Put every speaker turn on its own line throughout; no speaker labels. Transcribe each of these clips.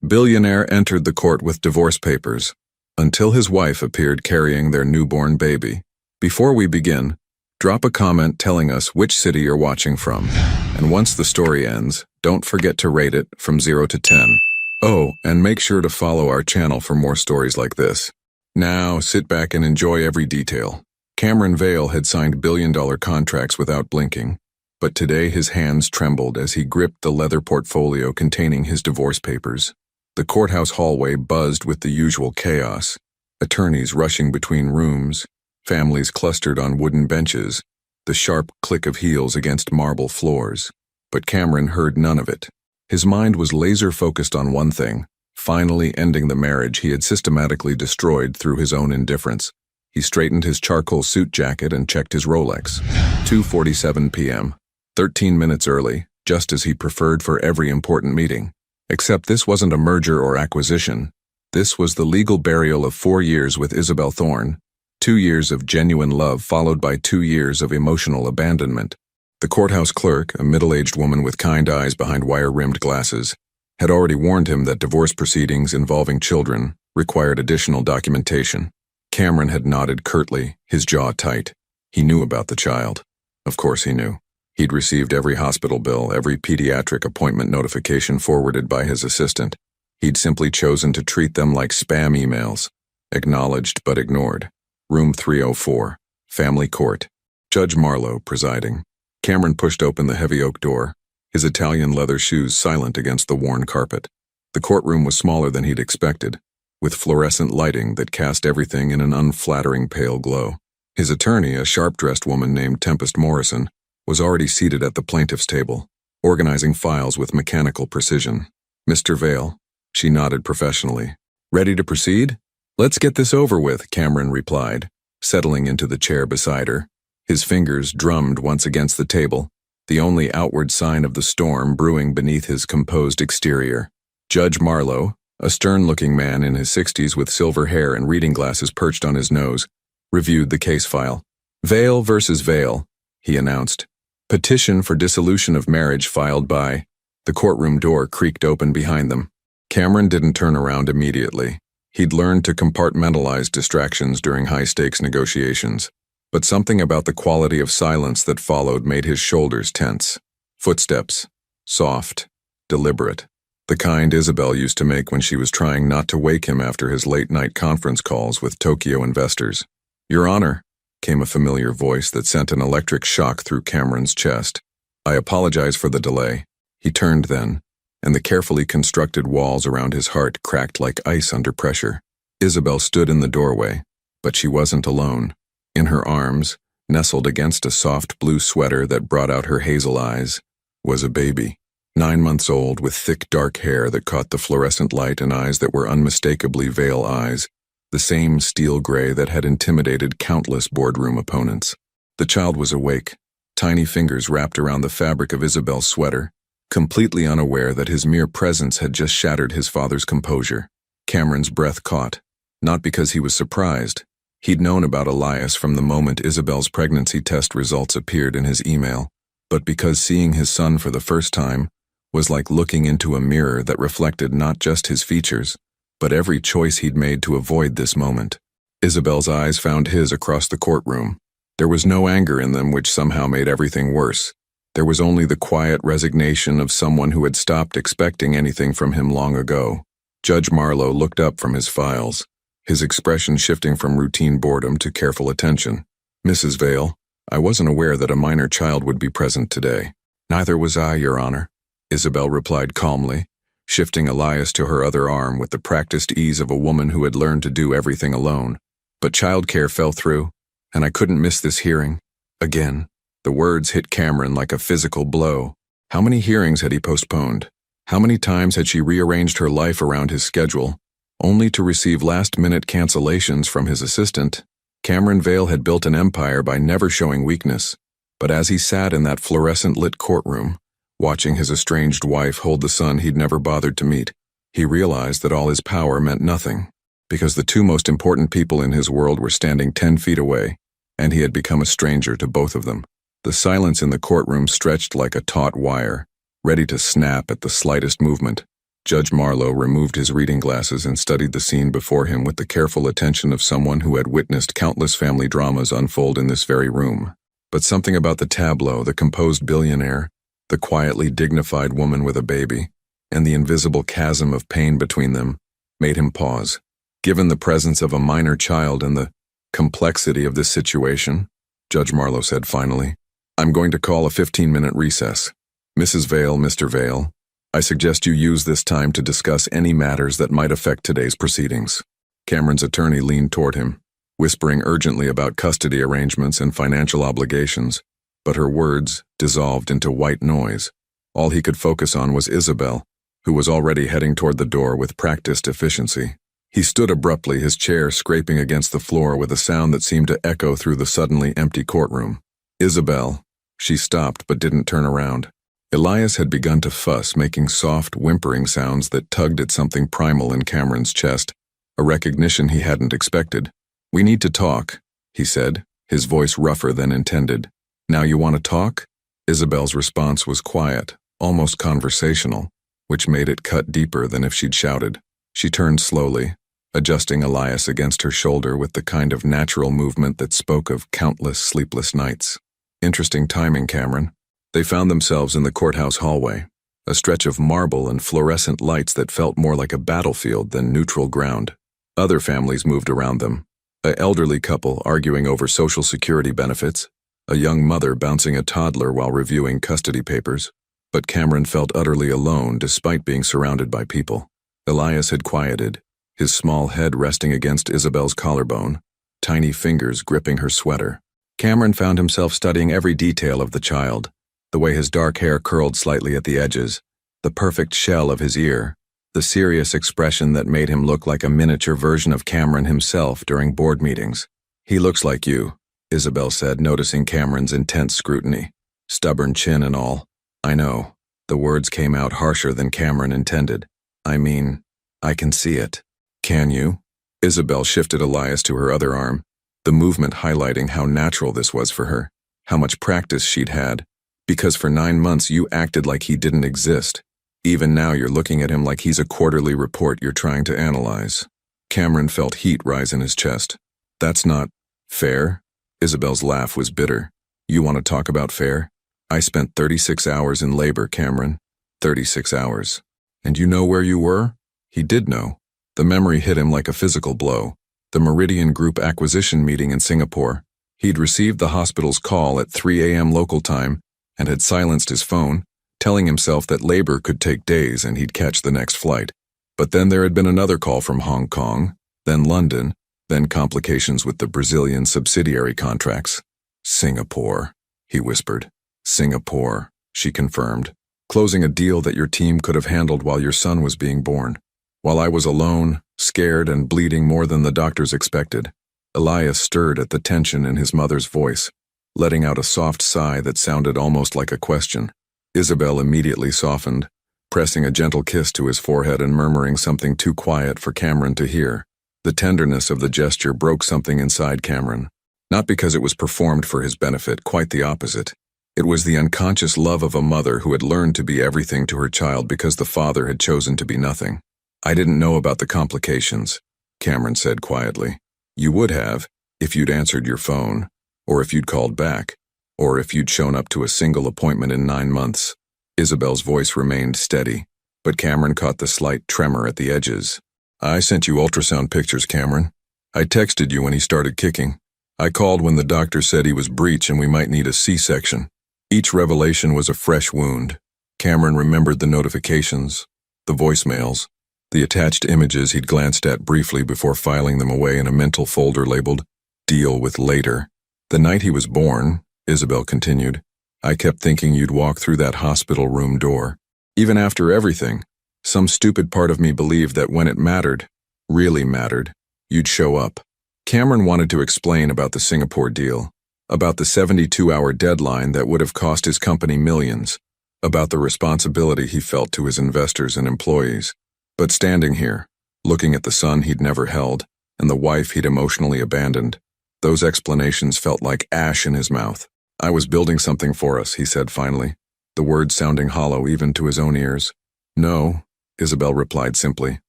Billionaire entered the court with divorce papers, until his wife appeared carrying their newborn baby. Before we begin, drop a comment telling us which city you're watching from. And once the story ends, don't forget to rate it from 0 to 10. Oh, and make sure to follow our channel for more stories like this. Now, sit back and enjoy every detail. Cameron Vale had signed billion-dollar contracts without blinking, but today his hands trembled as he gripped the leather portfolio containing his divorce papers. The courthouse hallway buzzed with the usual chaos, attorneys rushing between rooms, families clustered on wooden benches, the sharp click of heels against marble floors. But Cameron heard none of it. His mind was laser-focused on one thing, finally ending the marriage he had systematically destroyed through his own indifference. He straightened his charcoal suit jacket and checked his Rolex. 2:47 p.m., 13 minutes early, just as he preferred for every important meeting. Except this wasn't a merger or acquisition. This was the legal burial of 4 years with Isabel Thorne, 2 years of genuine love followed by 2 years of emotional abandonment. The courthouse clerk, a middle-aged woman with kind eyes behind wire-rimmed glasses, had already warned him that divorce proceedings involving children required additional documentation. Cameron had nodded curtly, his jaw tight. He knew about the child. Of course he knew. He'd received every hospital bill, every pediatric appointment notification forwarded by his assistant. He'd simply chosen to treat them like spam emails, acknowledged but ignored. Room 304, Family Court. Judge Marlowe presiding. Cameron pushed open the heavy oak door, his Italian leather shoes silent against the worn carpet. The courtroom was smaller than he'd expected, with fluorescent lighting that cast everything in an unflattering pale glow. His attorney, a sharp-dressed woman named Tempest Morrison, was already seated at the plaintiff's table, organizing files with mechanical precision. "Mr. Vale," she nodded professionally. "Ready to proceed?" "Let's get this over with," Cameron replied, settling into the chair beside her. His fingers drummed once against the table, the only outward sign of the storm brewing beneath his composed exterior. Judge Marlowe, a stern-looking man in his 60s with silver hair and reading glasses perched on his nose, reviewed the case file. "Vale versus Vale," he announced. "Petition for dissolution of marriage filed by—" The courtroom door creaked open behind them. Cameron didn't turn around immediately. He'd learned to compartmentalize distractions during high-stakes negotiations, but something about the quality of silence that followed made his shoulders tense. Footsteps. Soft. Deliberate. The kind Isabel used to make when she was trying not to wake him after his late-night conference calls with Tokyo investors. "Your Honor," came a familiar voice that sent an electric shock through Cameron's chest. "I apologize for the delay." He turned then, and the carefully constructed walls around his heart cracked like ice under pressure. Isabel stood in the doorway, but she wasn't alone. In her arms, nestled against a soft blue sweater that brought out her hazel eyes, was a baby, 9 months old with thick dark hair that caught the fluorescent light and eyes that were unmistakably Vale eyes, the same steel gray that had intimidated countless boardroom opponents. The child was awake, tiny fingers wrapped around the fabric of Isabel's sweater, completely unaware that his mere presence had just shattered his father's composure. Cameron's breath caught, not because he was surprised. He'd known about Elias from the moment Isabel's pregnancy test results appeared in his email, but because seeing his son for the first time was like looking into a mirror that reflected not just his features, but every choice he'd made to avoid this moment. Isabel's eyes found his across the courtroom. There was no anger in them, which somehow made everything worse. There was only the quiet resignation of someone who had stopped expecting anything from him long ago. Judge Marlowe looked up from his files, his expression shifting from routine boredom to careful attention. "Mrs. Vale, I wasn't aware that a minor child would be present today." "Neither was I, Your Honor," Isabel replied calmly, shifting Elias to her other arm with the practiced ease of a woman who had learned to do everything alone. "But childcare fell through, and I couldn't miss this hearing." Again, the words hit Cameron like a physical blow. How many hearings had he postponed? How many times had she rearranged her life around his schedule, only to receive last-minute cancellations from his assistant? Cameron Vale had built an empire by never showing weakness, but as he sat in that fluorescent-lit courtroom, watching his estranged wife hold the son he'd never bothered to meet, he realized that all his power meant nothing, because the two most important people in his world were standing 10 feet away, and he had become a stranger to both of them. The silence in the courtroom stretched like a taut wire, ready to snap at the slightest movement. Judge Marlowe removed his reading glasses and studied the scene before him with the careful attention of someone who had witnessed countless family dramas unfold in this very room. But something about the tableau, the composed billionaire, the quietly dignified woman with a baby, and the invisible chasm of pain between them, made him pause. Given the presence of a minor child and the complexity of this situation, Judge Marlowe said finally, "I'm going to call a 15-minute recess. Mrs. Vale, Mr. Vale, I suggest you use this time to discuss any matters that might affect today's proceedings." Cameron's attorney leaned toward him, whispering urgently about custody arrangements and financial obligations, but her words dissolved into white noise. All he could focus on was Isabel, who was already heading toward the door with practiced efficiency. He stood abruptly, his chair scraping against the floor with a sound that seemed to echo through the suddenly empty courtroom. "Isabel." She stopped but didn't turn around. Elias had begun to fuss, making soft, whimpering sounds that tugged at something primal in Cameron's chest, a recognition he hadn't expected. "We need to talk," he said, his voice rougher than intended. "Now you want to talk?" Isabel's response was quiet, almost conversational, which made it cut deeper than if she'd shouted. She turned slowly, adjusting Elias against her shoulder with the kind of natural movement that spoke of countless sleepless nights. "Interesting timing, Cameron." They found themselves in the courthouse hallway, a stretch of marble and fluorescent lights that felt more like a battlefield than neutral ground. Other families moved around them, an elderly couple arguing over Social Security benefits, a young mother bouncing a toddler while reviewing custody papers. But Cameron felt utterly alone despite being surrounded by people. Elias had quieted, his small head resting against Isabel's collarbone, tiny fingers gripping her sweater. Cameron found himself studying every detail of the child, the way his dark hair curled slightly at the edges, the perfect shell of his ear, the serious expression that made him look like a miniature version of Cameron himself during board meetings. "He looks like you," Isabel said, noticing Cameron's intense scrutiny. "Stubborn chin and all." "I know." The words came out harsher than Cameron intended. "I mean, I can see it." "Can you?" Isabel shifted Elias to her other arm, the movement highlighting how natural this was for her, how much practice she'd had. "Because for 9 months you acted like he didn't exist. Even now you're looking at him like he's a quarterly report you're trying to analyze." Cameron felt heat rise in his chest. "That's not fair." Isabel's laugh was bitter. "You want to talk about fair? I spent 36 hours in labor, Cameron. 36 hours. And you know where you were?" He did know. The memory hit him like a physical blow. The Meridian Group acquisition meeting in Singapore. He'd received the hospital's call at 3 a.m. local time and had silenced his phone, telling himself that labor could take days and he'd catch the next flight. But then there had been another call from Hong Kong, then London, then complications with the Brazilian subsidiary contracts. "Singapore," he whispered. "Singapore," she confirmed. "Closing a deal that your team could have handled while your son was being born. While I was alone, scared and bleeding more than the doctors expected." Elias stirred at the tension in his mother's voice, letting out a soft sigh that sounded almost like a question. Isabel immediately softened, pressing a gentle kiss to his forehead and murmuring something too quiet for Cameron to hear. The tenderness of the gesture broke something inside Cameron. Not because it was performed for his benefit, quite the opposite. It was the unconscious love of a mother who had learned to be everything to her child because the father had chosen to be nothing. "I didn't know about the complications," Cameron said quietly. "You would have, if you'd answered your phone, or if you'd called back, or if you'd shown up to a single appointment in 9 months. Isabel's voice remained steady, but Cameron caught the slight tremor at the edges. "I sent you ultrasound pictures, Cameron. I texted you when he started kicking. I called when the doctor said he was breech and we might need a C-section. Each revelation was a fresh wound." Cameron remembered the notifications, the voicemails, the attached images he'd glanced at briefly before filing them away in a mental folder labeled, "Deal with later." "The night he was born," Isabel continued, "I kept thinking you'd walk through that hospital room door. Even after everything, some stupid part of me believed that when it mattered, really mattered, you'd show up." Cameron wanted to explain about the Singapore deal, about the 72-hour deadline that would have cost his company millions, about the responsibility he felt to his investors and employees. But standing here, looking at the son he'd never held, and the wife he'd emotionally abandoned, those explanations felt like ash in his mouth. "I was building something for us," he said finally, the words sounding hollow even to his own ears. "No, Isabel replied simply.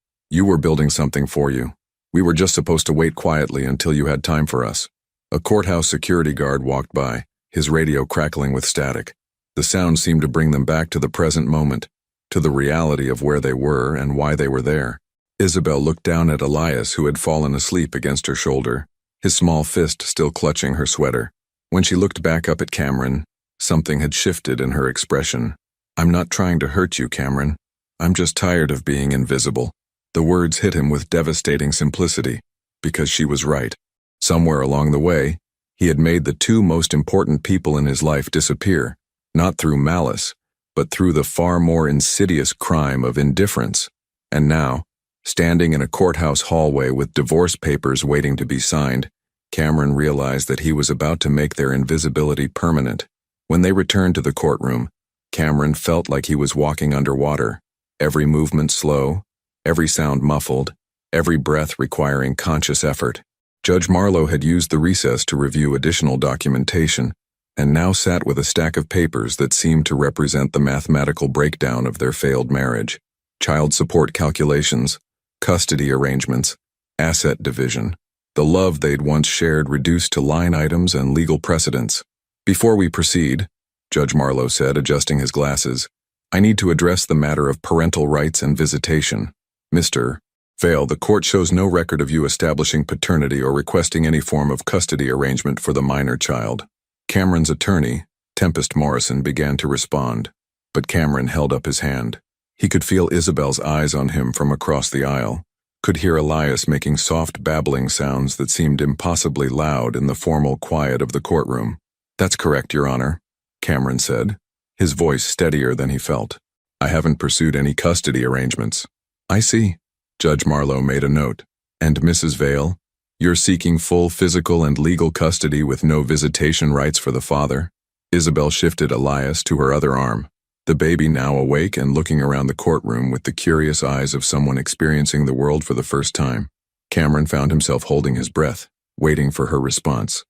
You were building something for you. We were just supposed to wait quietly until you had time for us. A courthouse security guard walked by, his radio crackling with static. The sound seemed to bring them back to the present moment, to the reality of where they were and why they were there. Isabel looked down at Elias, who had fallen asleep against her shoulder, his small fist still clutching her sweater. When she looked back up at Cameron, something had shifted in her expression. I'm not trying to hurt you, Cameron. I'm just tired of being invisible. The words hit him with devastating simplicity, because she was right. Somewhere along the way, he had made the two most important people in his life disappear, not through malice, but through the far more insidious crime of indifference. And now, standing in a courthouse hallway with divorce papers waiting to be signed, Cameron realized that he was about to make their invisibility permanent. When they returned to the courtroom, Cameron felt like he was walking underwater, every movement slow, every sound muffled, every breath requiring conscious effort. Judge Marlowe had used the recess to review additional documentation, and now sat with a stack of papers that seemed to represent the mathematical breakdown of their failed marriage. Child support calculations, custody arrangements, asset division, the love they'd once shared reduced to line items and legal precedents. Before we proceed, Judge Marlowe said, adjusting his glasses, I need to address the matter of parental rights and visitation. Mr. Vale, the court shows no record of you establishing paternity or requesting any form of custody arrangement for the minor child. Cameron's attorney, Tempest Morrison, began to respond, but Cameron held up his hand. He could feel Isabel's eyes on him from across the aisle, could hear Elias making soft babbling sounds that seemed impossibly loud in the formal quiet of the courtroom. That's correct, Your Honor, Cameron said, his voice steadier than he felt. I haven't pursued any custody arrangements. I see. Judge Marlowe made a note. And Mrs. Vale, you're seeking full physical and legal custody with no visitation rights for the father? Isabel shifted Elias to her other arm, the baby now awake and looking around the courtroom with the curious eyes of someone experiencing the world for the first time. Cameron found himself holding his breath, waiting for her response.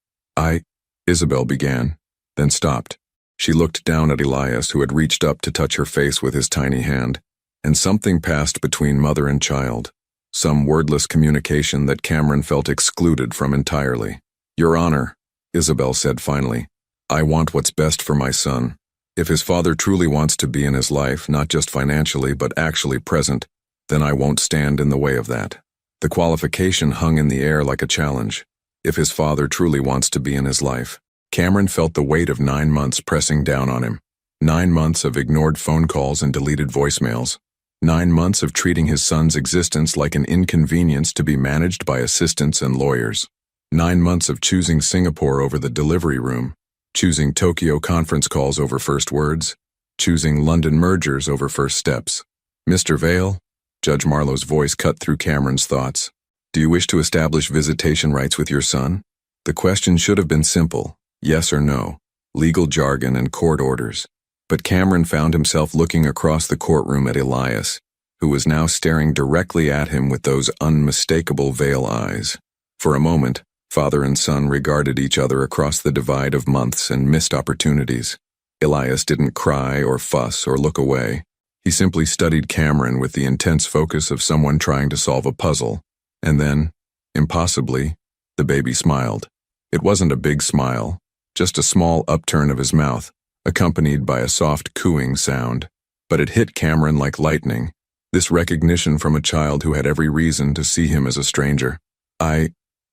Isabel began, then stopped. She looked down at Elias, who had reached up to touch her face with his tiny hand, and something passed between mother and child, some wordless communication that Cameron felt excluded from entirely. Your Honor, Isabel said finally, I want what's best for my son. If his father truly wants to be in his life, not just financially but actually present, then I won't stand in the way of that. The qualification hung in the air like a challenge. If his father truly wants to be in his life. Cameron felt the weight of 9 months pressing down on him. 9 months of ignored phone calls and deleted voicemails. 9 months of treating his son's existence like an inconvenience to be managed by assistants and lawyers. 9 months of choosing Singapore over the delivery room, choosing Tokyo conference calls over first words, choosing London mergers over first steps. Mr. Vale, Judge Marlowe's voice cut through Cameron's thoughts. Do you wish to establish visitation rights with your son? The question should have been simple, yes or no, legal jargon and court orders. But Cameron found himself looking across the courtroom at Elias, who was now staring directly at him with those unmistakable Vale eyes. For a moment, father and son regarded each other across the divide of months and missed opportunities. Elias didn't cry or fuss or look away. He simply studied Cameron with the intense focus of someone trying to solve a puzzle. And then, impossibly, the baby smiled. It wasn't a big smile, just a small upturn of his mouth, accompanied by a soft cooing sound. But it hit Cameron like lightning, this recognition from a child who had every reason to see him as a stranger.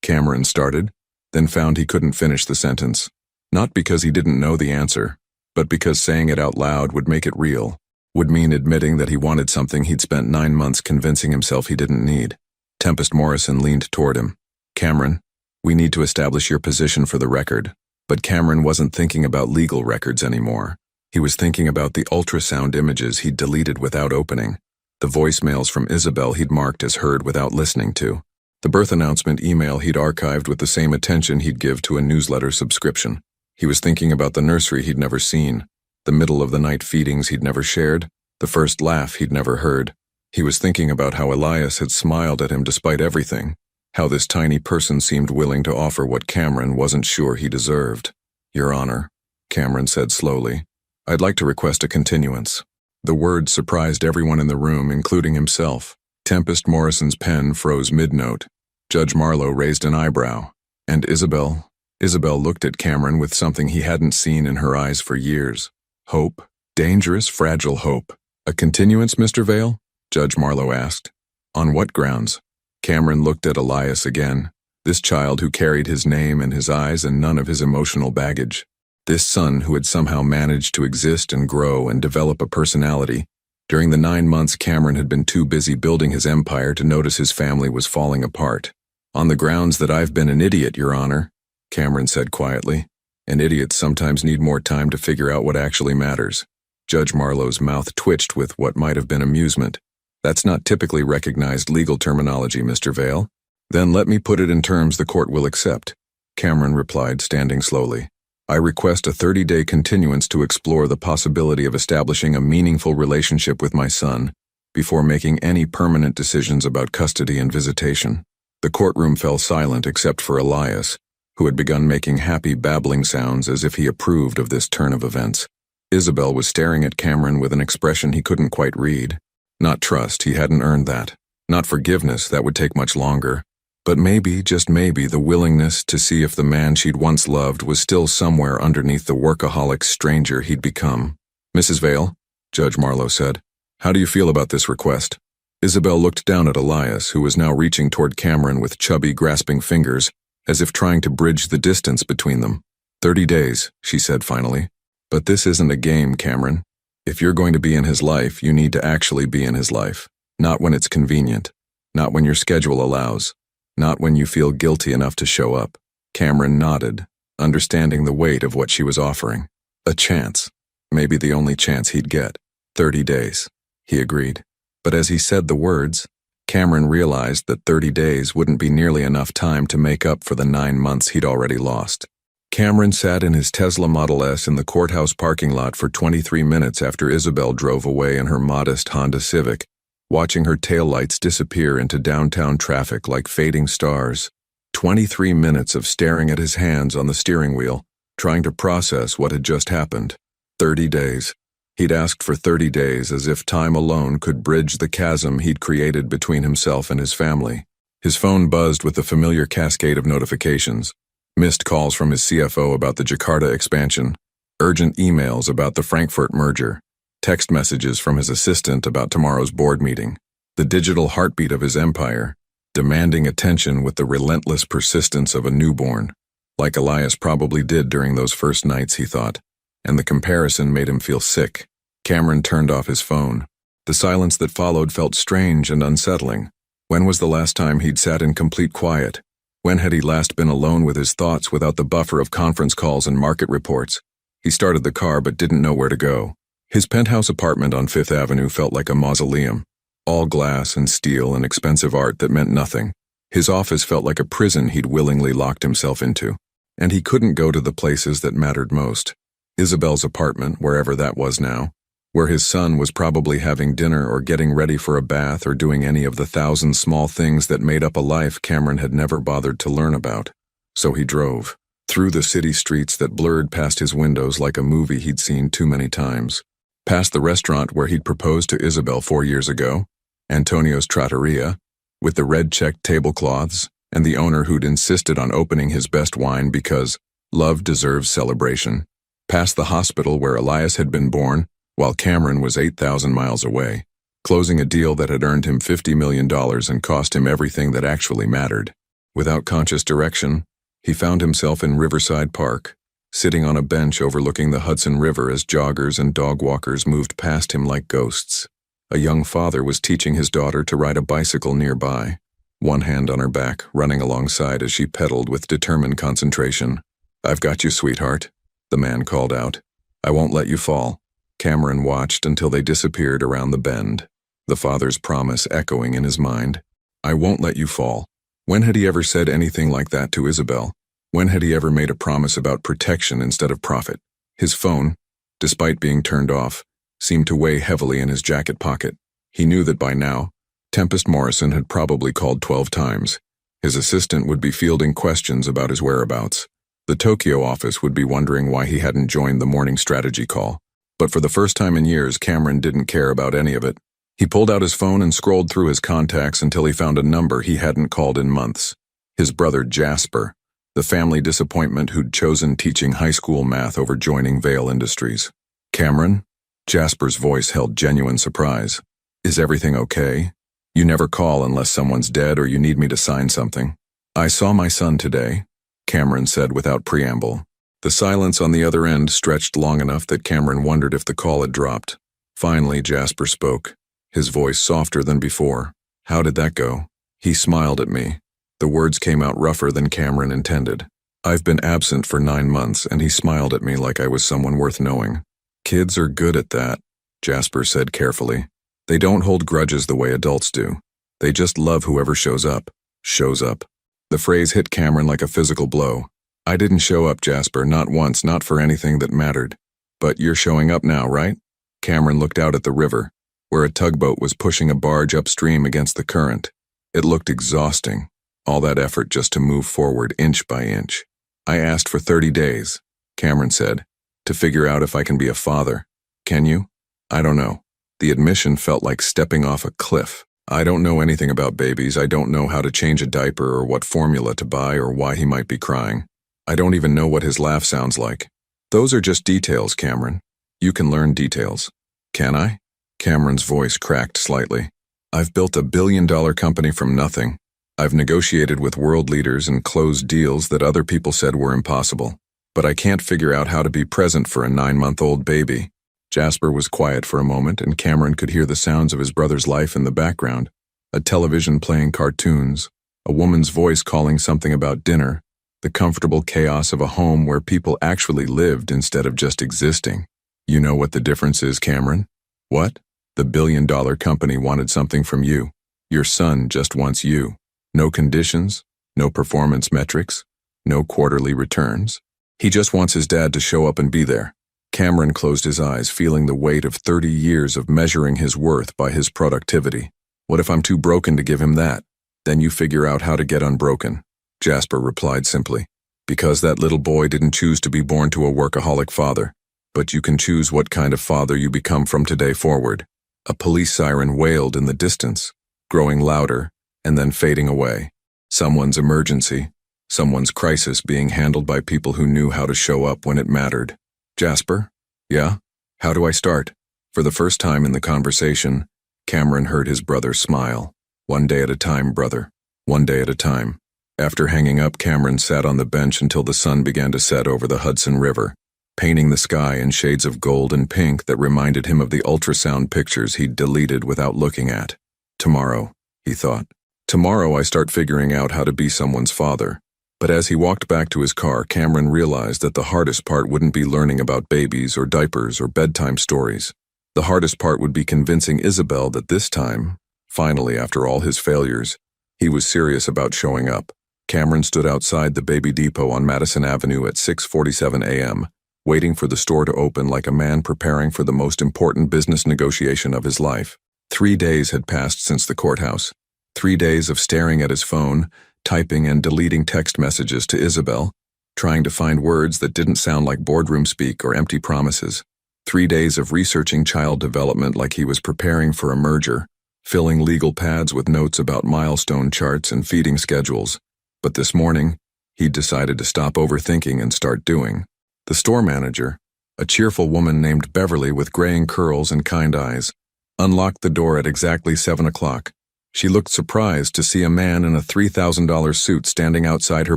Cameron started, then found he couldn't finish the sentence. Not because he didn't know the answer, but because saying it out loud would make it real, would mean admitting that he wanted something he'd spent 9 months convincing himself he didn't need. Tempest Morrison leaned toward him. Cameron, we need to establish your position for the record. But Cameron wasn't thinking about legal records anymore. He was thinking about the ultrasound images he'd deleted without opening, the voicemails from Isabel he'd marked as heard without listening to, the birth announcement email he'd archived with the same attention he'd give to a newsletter subscription. He was thinking about the nursery he'd never seen, the middle-of-the-night feedings he'd never shared, the first laugh he'd never heard. He was thinking about how Elias had smiled at him despite everything, how this tiny person seemed willing to offer what Cameron wasn't sure he deserved. Your Honor, Cameron said slowly, I'd like to request a continuance. The word surprised everyone in the room, including himself. Tempest Morrison's pen froze mid-note. Judge Marlowe raised an eyebrow. And Isabel? Isabel looked at Cameron with something he hadn't seen in her eyes for years. Hope? Dangerous, fragile hope. A continuance, Mr. Vale? Judge Marlowe asked. On what grounds? Cameron looked at Elias again. This child who carried his name in his eyes and none of his emotional baggage. This son who had somehow managed to exist and grow and develop a personality. During the 9 months Cameron had been too busy building his empire to notice his family was falling apart. On the grounds that I've been an idiot, Your Honor, Cameron said quietly. And idiots sometimes need more time to figure out what actually matters. Judge Marlowe's mouth twitched with what might have been amusement. That's not typically recognized legal terminology, Mr. Vale. Then let me put it in terms the court will accept, Cameron replied, standing slowly. I request a 30-day continuance to explore the possibility of establishing a meaningful relationship with my son before making any permanent decisions about custody and visitation. The courtroom fell silent except for Elias, who had begun making happy babbling sounds as if he approved of this turn of events. Isabel was staring at Cameron with an expression he couldn't quite read. Not trust, he hadn't earned that. Not forgiveness, that would take much longer. But maybe, just maybe, the willingness to see if the man she'd once loved was still somewhere underneath the workaholic stranger he'd become. Mrs. Vale, Judge Marlowe said, how do you feel about this request? Isabel looked down at Elias, who was now reaching toward Cameron with chubby, grasping fingers, as if trying to bridge the distance between them. 30 days, she said finally. But this isn't a game, Cameron. If you're going to be in his life, you need to actually be in his life. Not when it's convenient. Not when your schedule allows. Not when you feel guilty enough to show up. Cameron nodded, understanding the weight of what she was offering. A chance. Maybe the only chance he'd get. 30 days. He agreed. But as he said the words, Cameron realized that 30 days wouldn't be nearly enough time to make up for the 9 months he'd already lost. Cameron sat in his Tesla Model S in the courthouse parking lot for 23 minutes after Isabel drove away in her modest Honda Civic, watching her taillights disappear into downtown traffic like fading stars. 23 minutes of staring at his hands on the steering wheel, trying to process what had just happened. 30 days. He'd asked for 30 days as if time alone could bridge the chasm he'd created between himself and his family. His phone buzzed with the familiar cascade of notifications. Missed calls from his CFO about the Jakarta expansion, urgent emails about the Frankfurt merger, text messages from his assistant about tomorrow's board meeting, the digital heartbeat of his empire, demanding attention with the relentless persistence of a newborn, like Elias probably did during those first nights, he thought, and the comparison made him feel sick. Cameron turned off his phone. The silence that followed felt strange and unsettling. When was the last time he'd sat in complete quiet? When had he last been alone with his thoughts without the buffer of conference calls and market reports? He started the car but didn't know where to go. His penthouse apartment on Fifth Avenue felt like a mausoleum. All glass and steel and expensive art that meant nothing. His office felt like a prison he'd willingly locked himself into. And he couldn't go to the places that mattered most. Isabel's apartment, wherever that was now, where his son was probably having dinner or getting ready for a bath or doing any of the 1,000 small things that made up a life Cameron had never bothered to learn about. So he drove, through the city streets that blurred past his windows like a movie he'd seen too many times, past the restaurant where he'd proposed to Isabel 4 years ago, Antonio's Trattoria, with the red-checked tablecloths, and the owner who'd insisted on opening his best wine because love deserves celebration, past the hospital where Elias had been born, while Cameron was 8,000 miles away, closing a deal that had earned him $50 million and cost him everything that actually mattered. Without conscious direction, he found himself in Riverside Park, sitting on a bench overlooking the Hudson River as joggers and dog walkers moved past him like ghosts. A young father was teaching his daughter to ride a bicycle nearby, one hand on her back, running alongside as she pedaled with determined concentration. "I've got you, sweetheart," the man called out. "I won't let you fall." Cameron watched until they disappeared around the bend, the father's promise echoing in his mind. "I won't let you fall." When had he ever said anything like that to Isabel? When had he ever made a promise about protection instead of profit? His phone, despite being turned off, seemed to weigh heavily in his jacket pocket. He knew that by now, Tempest Morrison had probably called 12 times. His assistant would be fielding questions about his whereabouts. The Tokyo office would be wondering why he hadn't joined the morning strategy call. But for the first time in years, Cameron didn't care about any of it. He pulled out his phone and scrolled through his contacts until he found a number he hadn't called in months. His brother Jasper, the family disappointment who'd chosen teaching high school math over joining Vail Industries. Cameron? Jasper's voice held genuine surprise. Is everything okay? You never call unless someone's dead or you need me to sign something. I saw my son today, Cameron said without preamble. The silence on the other end stretched long enough that Cameron wondered if the call had dropped. Finally, Jasper spoke, his voice softer than before. How did that go? He smiled at me. The words came out rougher than Cameron intended. I've been absent for 9 months, and he smiled at me like I was someone worth knowing. Kids are good at that, Jasper said carefully. They don't hold grudges the way adults do. They just love whoever shows up. Shows up. The phrase hit Cameron like a physical blow. I didn't show up, Jasper, not once, not for anything that mattered. But you're showing up now, right? Cameron looked out at the river, where a tugboat was pushing a barge upstream against the current. It looked exhausting, all that effort just to move forward inch by inch. I asked for 30 days, Cameron said, to figure out if I can be a father. Can you? I don't know. The admission felt like stepping off a cliff. I don't know anything about babies. I don't know how to change a diaper or what formula to buy or why he might be crying. I don't even know what his laugh sounds like. Those are just details, Cameron. You can learn details. Can I? Cameron's voice cracked slightly. I've built $1 billion company from nothing. I've negotiated with world leaders and closed deals that other people said were impossible. But I can't figure out how to be present for a 9-month-old baby. Jasper was quiet for a moment, and Cameron could hear the sounds of his brother's life in the background. A television playing cartoons, a woman's voice calling something about dinner, the comfortable chaos of a home where people actually lived instead of just existing. You know what the difference is, Cameron? What? The $1 billion company wanted something from you. Your son just wants you. No conditions, no performance metrics, no quarterly returns. He just wants his dad to show up and be there. Cameron closed his eyes, feeling the weight of 30 years of measuring his worth by his productivity. What if I'm too broken to give him that? Then you figure out how to get unbroken. Jasper replied simply. Because that little boy didn't choose to be born to a workaholic father. But you can choose what kind of father you become from today forward. A police siren wailed in the distance, growing louder and then fading away. Someone's emergency, someone's crisis being handled by people who knew how to show up when it mattered. Jasper? Yeah? How do I start? For the first time in the conversation, Cameron heard his brother smile. One day at a time, brother. One day at a time. After hanging up, Cameron sat on the bench until the sun began to set over the Hudson River, painting the sky in shades of gold and pink that reminded him of the ultrasound pictures he'd deleted without looking at. Tomorrow, he thought. Tomorrow I start figuring out how to be someone's father. But as he walked back to his car, Cameron realized that the hardest part wouldn't be learning about babies or diapers or bedtime stories. The hardest part would be convincing Isabel that this time, finally after all his failures, he was serious about showing up. Cameron stood outside the Baby Depot on Madison Avenue at 6:47 a.m., waiting for the store to open like a man preparing for the most important business negotiation of his life. 3 days had passed since the courthouse. 3 days of staring at his phone, typing and deleting text messages to Isabel, trying to find words that didn't sound like boardroom speak or empty promises. 3 days of researching child development like he was preparing for a merger, filling legal pads with notes about milestone charts and feeding schedules. But this morning, he'd decided to stop overthinking and start doing. The store manager, a cheerful woman named Beverly with graying curls and kind eyes, unlocked the door at exactly 7 o'clock. She looked surprised to see a man in a $3,000 suit standing outside her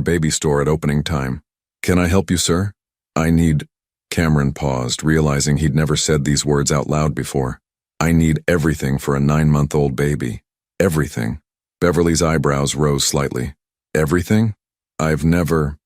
baby store at opening time. "Can I help you, sir? I need..." Cameron paused, realizing he'd never said these words out loud before. "I need everything for a 9-month-old baby. Everything." Beverly's eyebrows rose slightly. "Everything? I've never..."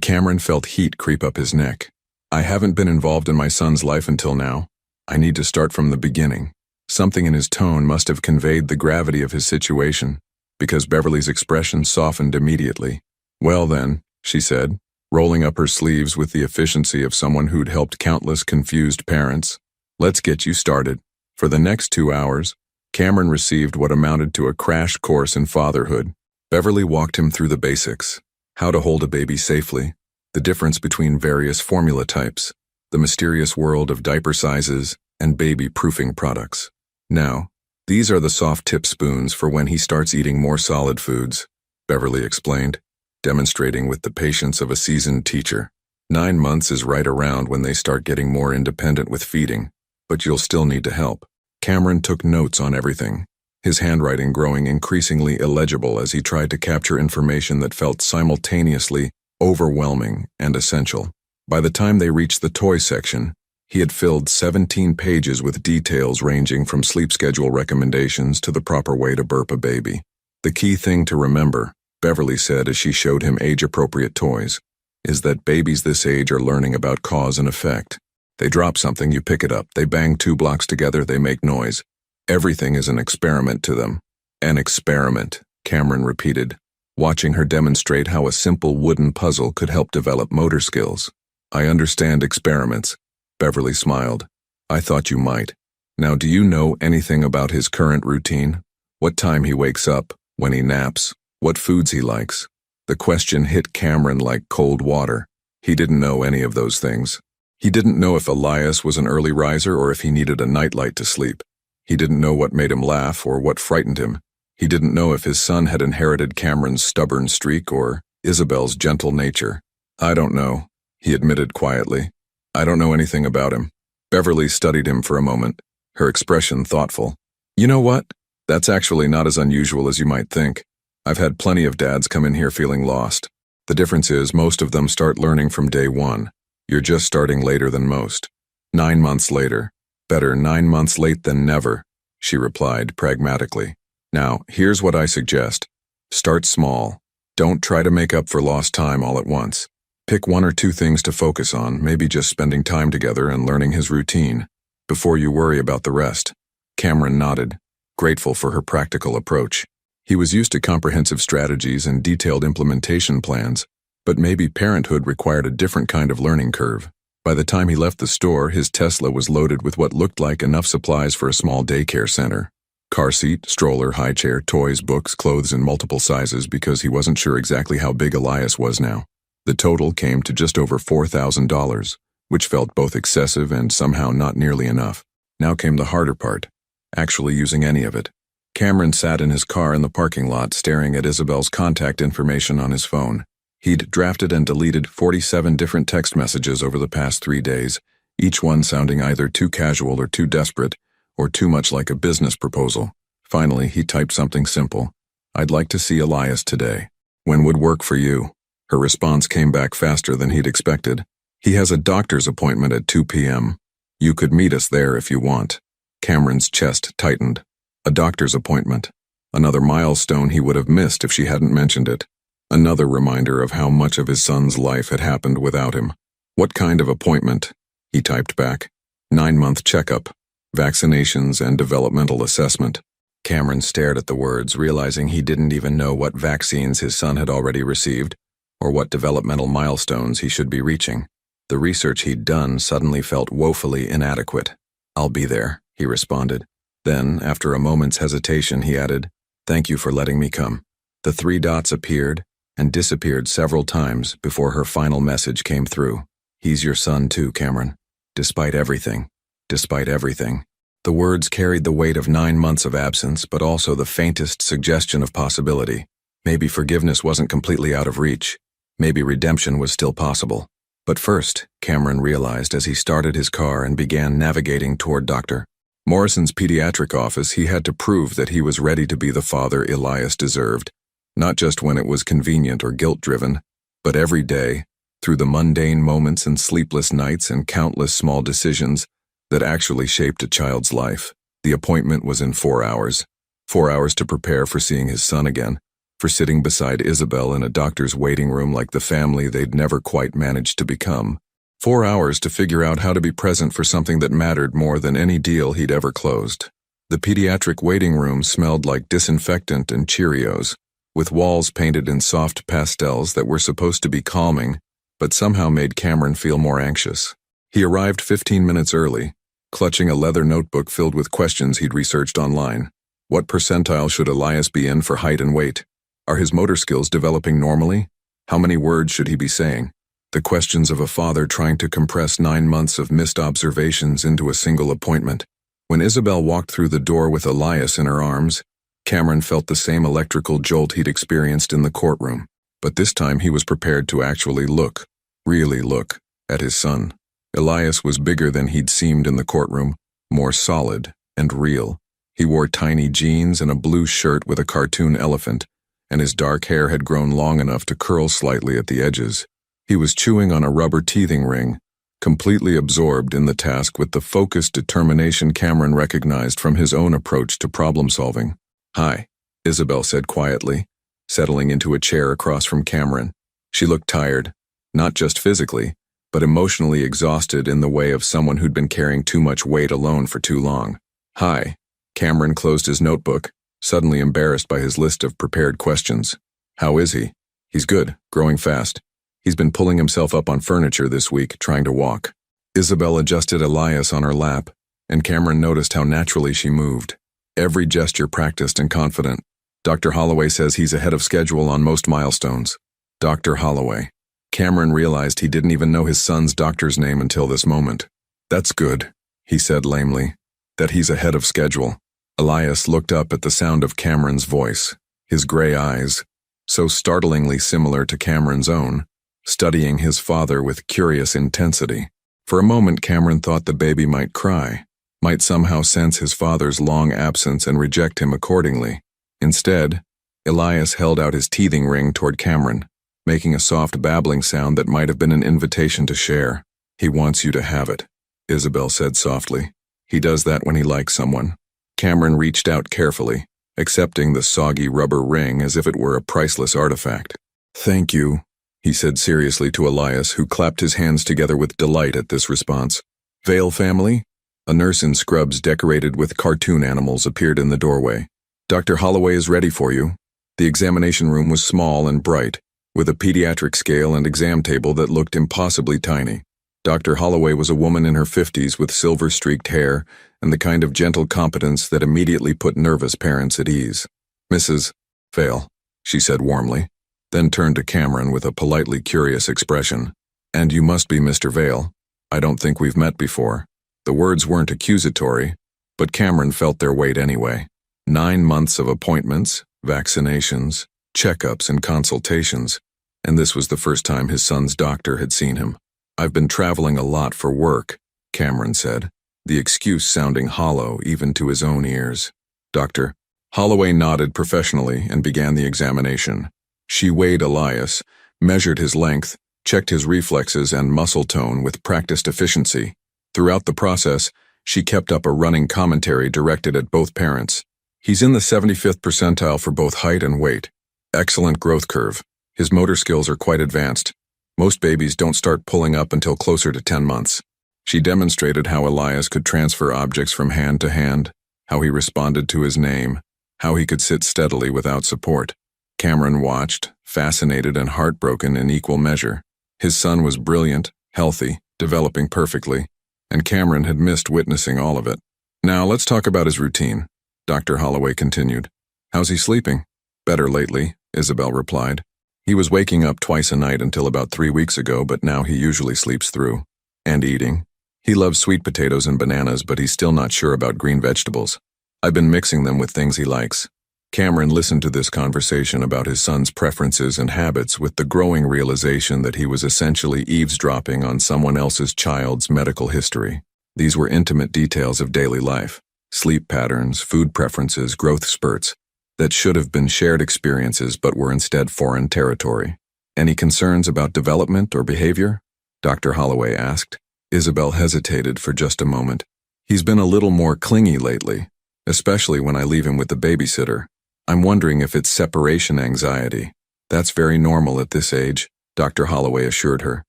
Cameron felt heat creep up his neck. "I haven't been involved in my son's life until now. I need to start from the beginning." Something in his tone must have conveyed the gravity of his situation, because Beverly's expression softened immediately. "Well then," she said, rolling up her sleeves with the efficiency of someone who'd helped countless confused parents, "let's get you started." For the next 2 hours, Cameron received what amounted to a crash course in fatherhood. Beverly walked him through the basics: how to hold a baby safely, the difference between various formula types, the mysterious world of diaper sizes and baby-proofing products. Now, these are the soft tip spoons for when he starts eating more solid foods, Beverly explained, demonstrating with the patience of a seasoned teacher. 9 months is right around when they start getting more independent with feeding, but you'll still need to help. Cameron took notes on everything, his handwriting growing increasingly illegible as he tried to capture information that felt simultaneously overwhelming and essential. By the time they reached the toy section, he had filled 17 pages with details ranging from sleep schedule recommendations to the proper way to burp a baby. The key thing to remember, Beverly said as she showed him age-appropriate toys, is that babies this age are learning about cause and effect. They drop something, you pick it up. They bang 2 blocks together, they make noise. Everything is an experiment to them. An experiment, Cameron repeated, watching her demonstrate how a simple wooden puzzle could help develop motor skills. I understand experiments, Beverly smiled. I thought you might. Now, do you know anything about his current routine? What time he wakes up, when he naps, what foods he likes? The question hit Cameron like cold water. He didn't know any of those things. He didn't know if Elias was an early riser or if he needed a nightlight to sleep. He didn't know what made him laugh or what frightened him. He didn't know if his son had inherited Cameron's stubborn streak or Isabel's gentle nature. I don't know, he admitted quietly. I don't know anything about him. Beverly studied him for a moment, her expression thoughtful. You know what? That's actually not as unusual as you might think. I've had plenty of dads come in here feeling lost. The difference is most of them start learning from day one. You're just starting later than most. 9 months later. Better 9 months late than never, she replied pragmatically. Now, here's what I suggest. Start small. Don't try to make up for lost time all at once. Pick 1 or 2 things to focus on, maybe just spending time together and learning his routine, before you worry about the rest. Cameron nodded, grateful for her practical approach. He was used to comprehensive strategies and detailed implementation plans, but maybe parenthood required a different kind of learning curve. By the time he left the store, his Tesla was loaded with what looked like enough supplies for a small daycare center. Car seat, stroller, high chair, toys, books, clothes in multiple sizes because he wasn't sure exactly how big Elias was now. The total came to just over $4,000, which felt both excessive and somehow not nearly enough. Now came the harder part, actually using any of it. Cameron sat in his car in the parking lot staring at Isabel's contact information on his phone. He'd drafted and deleted 47 different text messages over the past 3 days, each one sounding either too casual or too desperate, or too much like a business proposal. Finally, he typed something simple. I'd like to see Elias today. When would work for you? Her response came back faster than he'd expected. He has a doctor's appointment at 2 p.m. You could meet us there if you want. Cameron's chest tightened. A doctor's appointment. Another milestone he would have missed if she hadn't mentioned it. Another reminder of how much of his son's life had happened without him. What kind of appointment? He typed back. 9-month checkup, vaccinations, and developmental assessment. Cameron stared at the words, realizing he didn't even know what vaccines his son had already received, or what developmental milestones he should be reaching. The research he'd done suddenly felt woefully inadequate. I'll be there, he responded. Then, after a moment's hesitation, he added, Thank you for letting me come. The 3 dots appeared and disappeared several times before her final message came through. He's your son too, Cameron. Despite everything. Despite everything. The words carried the weight of 9 months of absence, but also the faintest suggestion of possibility. Maybe forgiveness wasn't completely out of reach. Maybe redemption was still possible. But first, Cameron realized as he started his car and began navigating toward Dr. Morrison's pediatric office, he had to prove that he was ready to be the father Elias deserved, not just when it was convenient or guilt-driven, but every day, through the mundane moments and sleepless nights and countless small decisions that actually shaped a child's life. The appointment was in 4 hours. 4 hours to prepare for seeing his son again, for sitting beside Isabel in a doctor's waiting room like the family they'd never quite managed to become. 4 hours to figure out how to be present for something that mattered more than any deal he'd ever closed. The pediatric waiting room smelled like disinfectant and Cheerios, with walls painted in soft pastels that were supposed to be calming, but somehow made Cameron feel more anxious. He arrived 15 minutes early, clutching a leather notebook filled with questions he'd researched online. What percentile should Elias be in for height and weight? Are his motor skills developing normally? How many words should he be saying? The questions of a father trying to compress 9 months of missed observations into a single appointment. When Isabel walked through the door with Elias in her arms, Cameron felt the same electrical jolt he'd experienced in the courtroom. But this time he was prepared to actually look, really look, at his son. Elias was bigger than he'd seemed in the courtroom, more solid and real. He wore tiny jeans and a blue shirt with a cartoon elephant, and his dark hair had grown long enough to curl slightly at the edges. He was chewing on a rubber teething ring, completely absorbed in the task with the focused determination Cameron recognized from his own approach to problem-solving. "Hi," Isabel said quietly, settling into a chair across from Cameron. She looked tired, not just physically, but emotionally exhausted in the way of someone who'd been carrying too much weight alone for too long. "Hi." Cameron closed his notebook, suddenly embarrassed by his list of prepared questions. "How is he?" "He's good, growing fast. He's been pulling himself up on furniture this week, trying to walk." Isabel adjusted Elias on her lap, and Cameron noticed how naturally she moved. Every gesture practiced and confident. "Dr. Holloway says he's ahead of schedule on most milestones." Dr. Holloway. Cameron realized he didn't even know his son's doctor's name until this moment. "That's good," he said lamely. "That he's ahead of schedule." Elias looked up at the sound of Cameron's voice, his gray eyes, so startlingly similar to Cameron's own, studying his father with curious intensity. For a moment Cameron thought the baby might cry, might somehow sense his father's long absence and reject him accordingly. Instead, Elias held out his teething ring toward Cameron, making a soft babbling sound that might have been an invitation to share. "He wants you to have it," Isabel said softly. "He does that when he likes someone." Cameron reached out carefully, accepting the soggy rubber ring as if it were a priceless artifact. "Thank you," he said seriously to Elias, who clapped his hands together with delight at this response. "Vale family?" A nurse in scrubs decorated with cartoon animals appeared in the doorway. "Dr. Holloway is ready for you." The examination room was small and bright, with a pediatric scale and exam table that looked impossibly tiny. Dr. Holloway was a woman in her 50s with silver-streaked hair and the kind of gentle competence that immediately put nervous parents at ease. "Mrs. Vale," she said warmly, then turned to Cameron with a politely curious expression. "And you must be Mr. Vale. I don't think we've met before." The words weren't accusatory, but Cameron felt their weight anyway. 9 months of appointments, vaccinations, checkups, and consultations, and this was the first time his son's doctor had seen him. "I've been traveling a lot for work," Cameron said, the excuse sounding hollow even to his own ears. Dr. Holloway nodded professionally and began the examination. She weighed Elias, measured his length, checked his reflexes and muscle tone with practiced efficiency. Throughout the process, she kept up a running commentary directed at both parents. "He's in the 75th percentile for both height and weight. Excellent growth curve. His motor skills are quite advanced. Most babies don't start pulling up until closer to 10 months. She demonstrated how Elias could transfer objects from hand to hand, how he responded to his name, how he could sit steadily without support. Cameron watched, fascinated and heartbroken in equal measure. His son was brilliant, healthy, developing perfectly, and Cameron had missed witnessing all of it. "Now let's talk about his routine," Dr. Holloway continued. "How's he sleeping?" "Better lately," Isabel replied. "He was waking up twice a night until about 3 weeks ago, but now he usually sleeps through. And eating. He loves sweet potatoes and bananas, but he's still not sure about green vegetables. I've been mixing them with things he likes." Cameron listened to this conversation about his son's preferences and habits with the growing realization that he was essentially eavesdropping on someone else's child's medical history. These were intimate details of daily life, sleep patterns, food preferences, growth spurts, that should have been shared experiences but were instead foreign territory. "Any concerns about development or behavior?" Dr. Holloway asked. Isabel hesitated for just a moment. "He's been a little more clingy lately, especially when I leave him with the babysitter. I'm wondering if it's separation anxiety." "That's very normal at this age," Dr. Holloway assured her.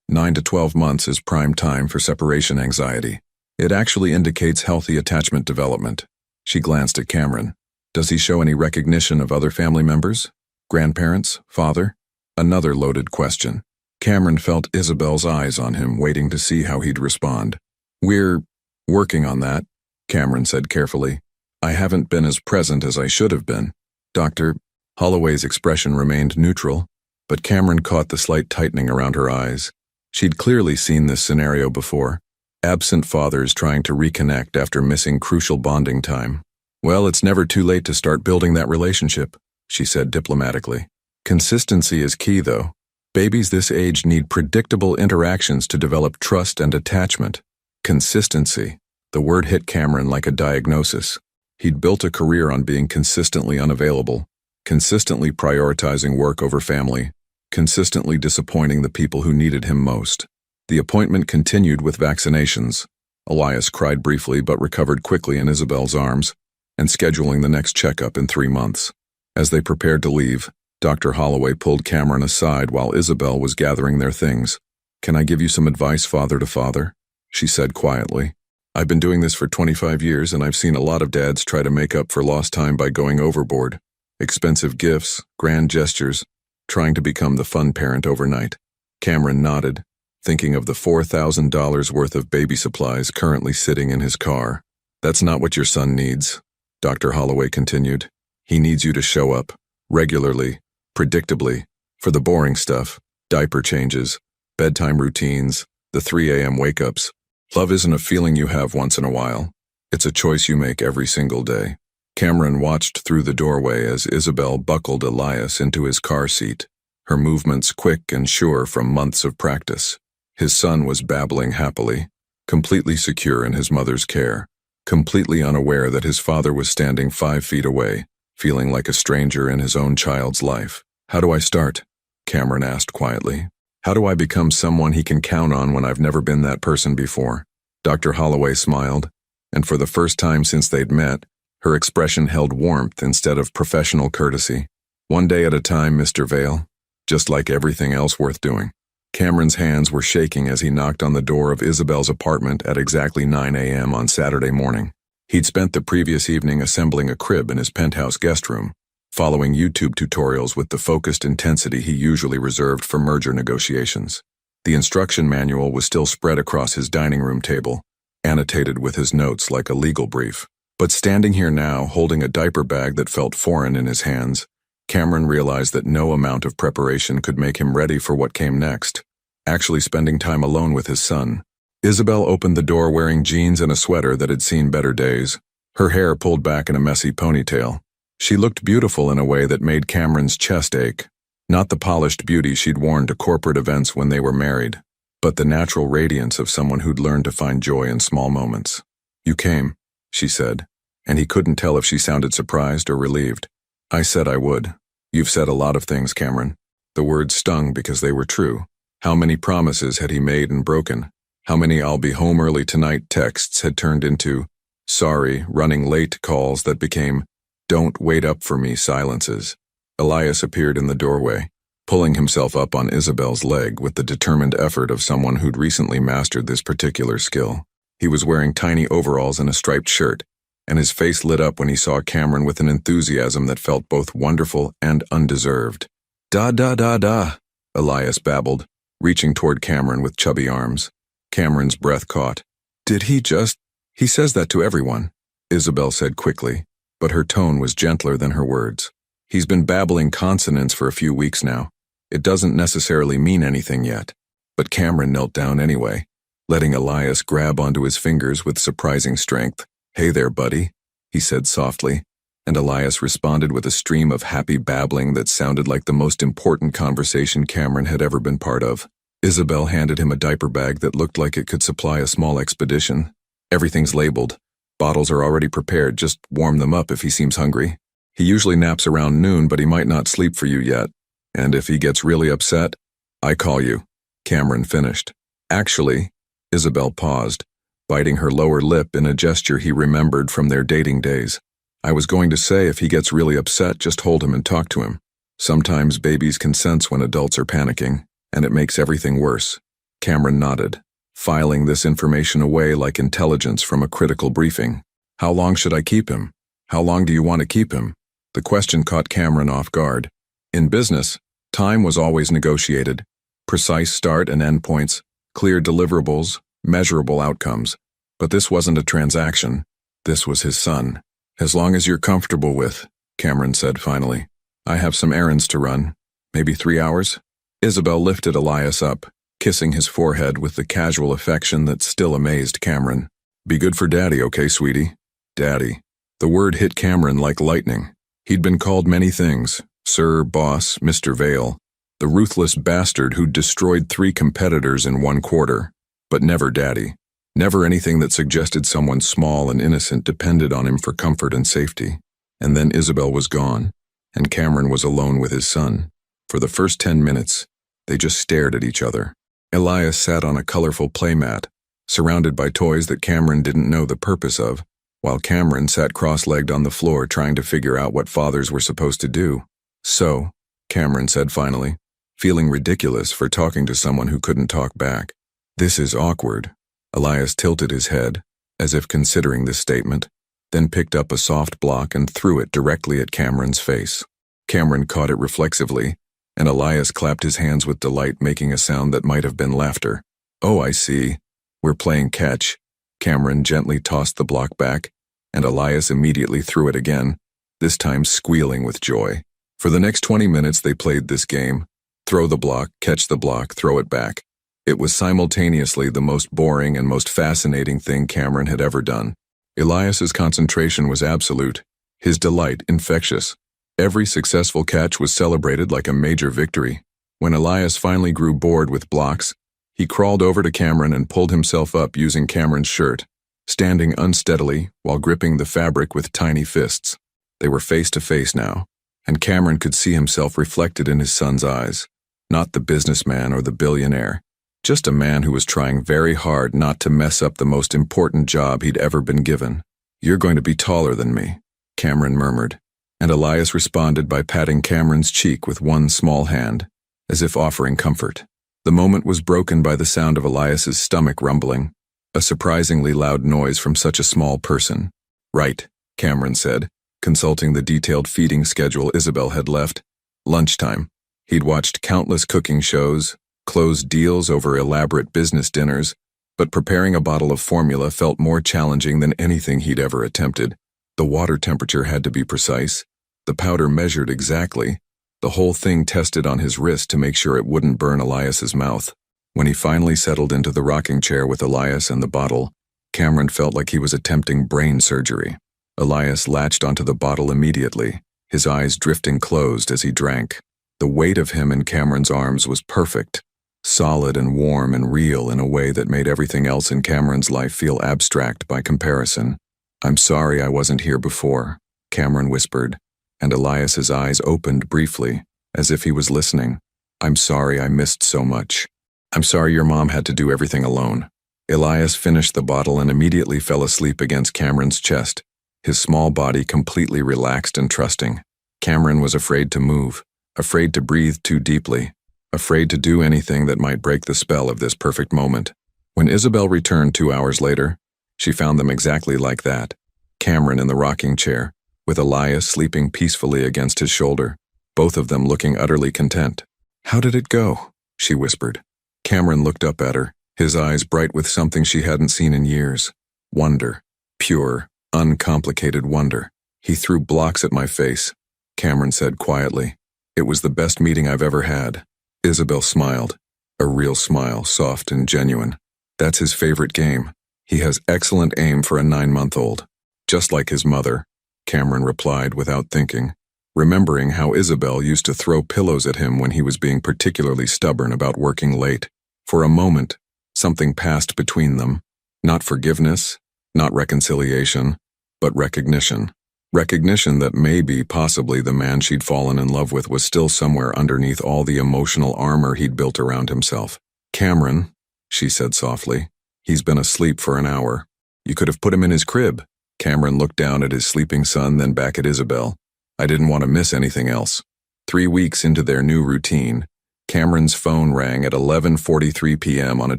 9 to 12 months is prime time for separation anxiety. It actually indicates healthy attachment development." She glanced at Cameron. "Does he show any recognition of other family members? Grandparents? Father?" Another loaded question. Cameron felt Isabel's eyes on him, waiting to see how he'd respond. "We're working on that," Cameron said carefully. "I haven't been as present as I should have been." Dr. Holloway's expression remained neutral, but Cameron caught the slight tightening around her eyes. She'd clearly seen this scenario before. Absent fathers trying to reconnect after missing crucial bonding time. "Well, it's never too late to start building that relationship," she said diplomatically. "Consistency is key, though. Babies this age need predictable interactions to develop trust and attachment." Consistency. The word hit Cameron like a diagnosis. He'd built a career on being consistently unavailable, consistently prioritizing work over family, consistently disappointing the people who needed him most. The appointment continued with vaccinations. Elias cried briefly but recovered quickly in Isabel's arms, and scheduling the next checkup in 3 months. As they prepared to leave, Dr. Holloway pulled Cameron aside while Isabel was gathering their things. "Can I give you some advice, father to father?" she said quietly. "I've been doing this for 25 years and I've seen a lot of dads try to make up for lost time by going overboard. Expensive gifts, grand gestures, trying to become the fun parent overnight." Cameron nodded, thinking of the $4,000 worth of baby supplies currently sitting in his car. "That's not what your son needs," Dr. Holloway continued. "He needs you to show up, regularly, predictably, for the boring stuff, diaper changes, bedtime routines, the 3 a.m. wake-ups. Love isn't a feeling you have once in a while. It's a choice you make every single day." Cameron watched through the doorway as Isabel buckled Elias into his car seat, her movements quick and sure from months of practice. His son was babbling happily, completely secure in his mother's care, completely unaware that his father was standing 5 feet away, feeling like a stranger in his own child's life. "How do I start?" Cameron asked quietly. "How do I become someone he can count on when I've never been that person before?" Dr. Holloway smiled, and for the first time since they'd met, her expression held warmth instead of professional courtesy. "One day at a time, Mr. Vale, just like everything else worth doing." Cameron's hands were shaking as he knocked on the door of Isabel's apartment at exactly 9 a.m. on Saturday morning. He'd spent the previous evening assembling a crib in his penthouse guest room, following YouTube tutorials with the focused intensity he usually reserved for merger negotiations. The instruction manual was still spread across his dining room table, annotated with his notes like a legal brief. But standing here now, holding a diaper bag that felt foreign in his hands, Cameron realized that no amount of preparation could make him ready for what came next, actually spending time alone with his son. Isabel opened the door wearing jeans and a sweater that had seen better days, her hair pulled back in a messy ponytail. She looked beautiful in a way that made Cameron's chest ache. Not the polished beauty she'd worn to corporate events when they were married, but the natural radiance of someone who'd learned to find joy in small moments. "You came," she said, and he couldn't tell if she sounded surprised or relieved. "I said I would. You've said a lot of things, Cameron." The words stung because they were true. How many promises had he made and broken? How many "I'll be home early tonight" texts had turned into "sorry, running late" calls that became "don't wait up for me" silences? Elias appeared in the doorway, pulling himself up on Isabel's leg with the determined effort of someone who'd recently mastered this particular skill. He was wearing tiny overalls and a striped shirt, and his face lit up when he saw Cameron with an enthusiasm that felt both wonderful and undeserved. "Da da da da," Elias babbled, reaching toward Cameron with chubby arms. Cameron's breath caught. "Did he just—" "He says that to everyone," Isabel said quickly, but her tone was gentler than her words. "He's been babbling consonants for a few weeks now. It doesn't necessarily mean anything yet." But Cameron knelt down anyway, letting Elias grab onto his fingers with surprising strength. "Hey there, buddy," he said softly, and Elias responded with a stream of happy babbling that sounded like the most important conversation Cameron had ever been part of. Isabel handed him a diaper bag that looked like it could supply a small expedition. "Everything's labeled. Bottles are already prepared, just warm them up if he seems hungry. He usually naps around noon, but he might not sleep for you yet. And if he gets really upset, I call you," Cameron finished. "Actually," Isabel paused, biting her lower lip in a gesture he remembered from their dating days. "I was going to say if he gets really upset, just hold him and talk to him. Sometimes babies can sense when adults are panicking, and it makes everything worse." Cameron nodded, filing this information away like intelligence from a critical briefing. "How long should I keep him? How long do you want to keep him?" The question caught Cameron off guard. In business, time was always negotiated. Precise start and end points, clear deliverables, measurable outcomes. But this wasn't a transaction. This was his son. "As long as you're comfortable with," Cameron said finally. "I have some errands to run. Maybe 3 hours?" Isabel lifted Elias up, kissing his forehead with the casual affection that still amazed Cameron. "Be good for Daddy, okay, sweetie?" Daddy. The word hit Cameron like lightning. He'd been called many things: Sir, Boss, Mr. Vale, the ruthless bastard who'd destroyed 3 competitors in 1 quarter. But never Daddy. Never anything that suggested someone small and innocent depended on him for comfort and safety. And then Isabel was gone, and Cameron was alone with his son. For the first 10 minutes, they just stared at each other. Elias sat on a colorful playmat, surrounded by toys that Cameron didn't know the purpose of, while Cameron sat cross-legged on the floor trying to figure out what fathers were supposed to do. "So," Cameron said finally, feeling ridiculous for talking to someone who couldn't talk back. "This is awkward." Elias tilted his head, as if considering this statement, then picked up a soft block and threw it directly at Cameron's face. Cameron caught it reflexively, and Elias clapped his hands with delight, making a sound that might have been laughter. "Oh, I see. We're playing catch." Cameron gently tossed the block back, and Elias immediately threw it again, this time squealing with joy. For the next 20 minutes they played this game. Throw the block, catch the block, throw it back. It was simultaneously the most boring and most fascinating thing Cameron had ever done. Elias's concentration was absolute, his delight infectious. Every successful catch was celebrated like a major victory. When Elias finally grew bored with blocks, he crawled over to Cameron and pulled himself up using Cameron's shirt, standing unsteadily while gripping the fabric with tiny fists. They were face to face now, and Cameron could see himself reflected in his son's eyes. Not the businessman or the billionaire, just a man who was trying very hard not to mess up the most important job he'd ever been given. "You're going to be taller than me," Cameron murmured, and Elias responded by patting Cameron's cheek with one small hand, as if offering comfort. The moment was broken by the sound of Elias's stomach rumbling, a surprisingly loud noise from such a small person. "Right," Cameron said, consulting the detailed feeding schedule Isabel had left. Lunchtime. He'd watched countless cooking shows, closed deals over elaborate business dinners, but preparing a bottle of formula felt more challenging than anything he'd ever attempted. The water temperature had to be precise, the powder measured exactly, the whole thing tested on his wrist to make sure it wouldn't burn Elias's mouth. When he finally settled into the rocking chair with Elias and the bottle, Cameron felt like he was attempting brain surgery. Elias latched onto the bottle immediately, his eyes drifting closed as he drank. The weight of him in Cameron's arms was perfect, solid and warm and real in a way that made everything else in Cameron's life feel abstract by comparison. "I'm sorry I wasn't here before," Cameron whispered, and Elias's eyes opened briefly, as if he was listening. "I'm sorry I missed so much. I'm sorry your mom had to do everything alone." Elias finished the bottle and immediately fell asleep against Cameron's chest, his small body completely relaxed and trusting. Cameron was afraid to move, afraid to breathe too deeply, afraid to do anything that might break the spell of this perfect moment. When Isabel returned 2 hours later, she found them exactly like that. Cameron in the rocking chair, with Elias sleeping peacefully against his shoulder, both of them looking utterly content. "How did it go?" she whispered. Cameron looked up at her, his eyes bright with something she hadn't seen in years. Wonder. Pure, uncomplicated wonder. "He threw blocks at my face," Cameron said quietly. "It was the best meeting I've ever had." Isabel smiled, a real smile, soft and genuine. "That's his favorite game. He has excellent aim for a 9-month-old. Just like his mother," Cameron replied without thinking, remembering how Isabel used to throw pillows at him when he was being particularly stubborn about working late. For a moment, something passed between them. Not forgiveness, not reconciliation, but recognition. Recognition that maybe, possibly, the man she'd fallen in love with was still somewhere underneath all the emotional armor he'd built around himself. "Cameron," she said softly, "he's been asleep for an hour. You could have put him in his crib." Cameron looked down at his sleeping son, then back at Isabel. "I didn't want to miss anything else." 3 weeks into their new routine, Cameron's phone rang at 11:43 p.m. on a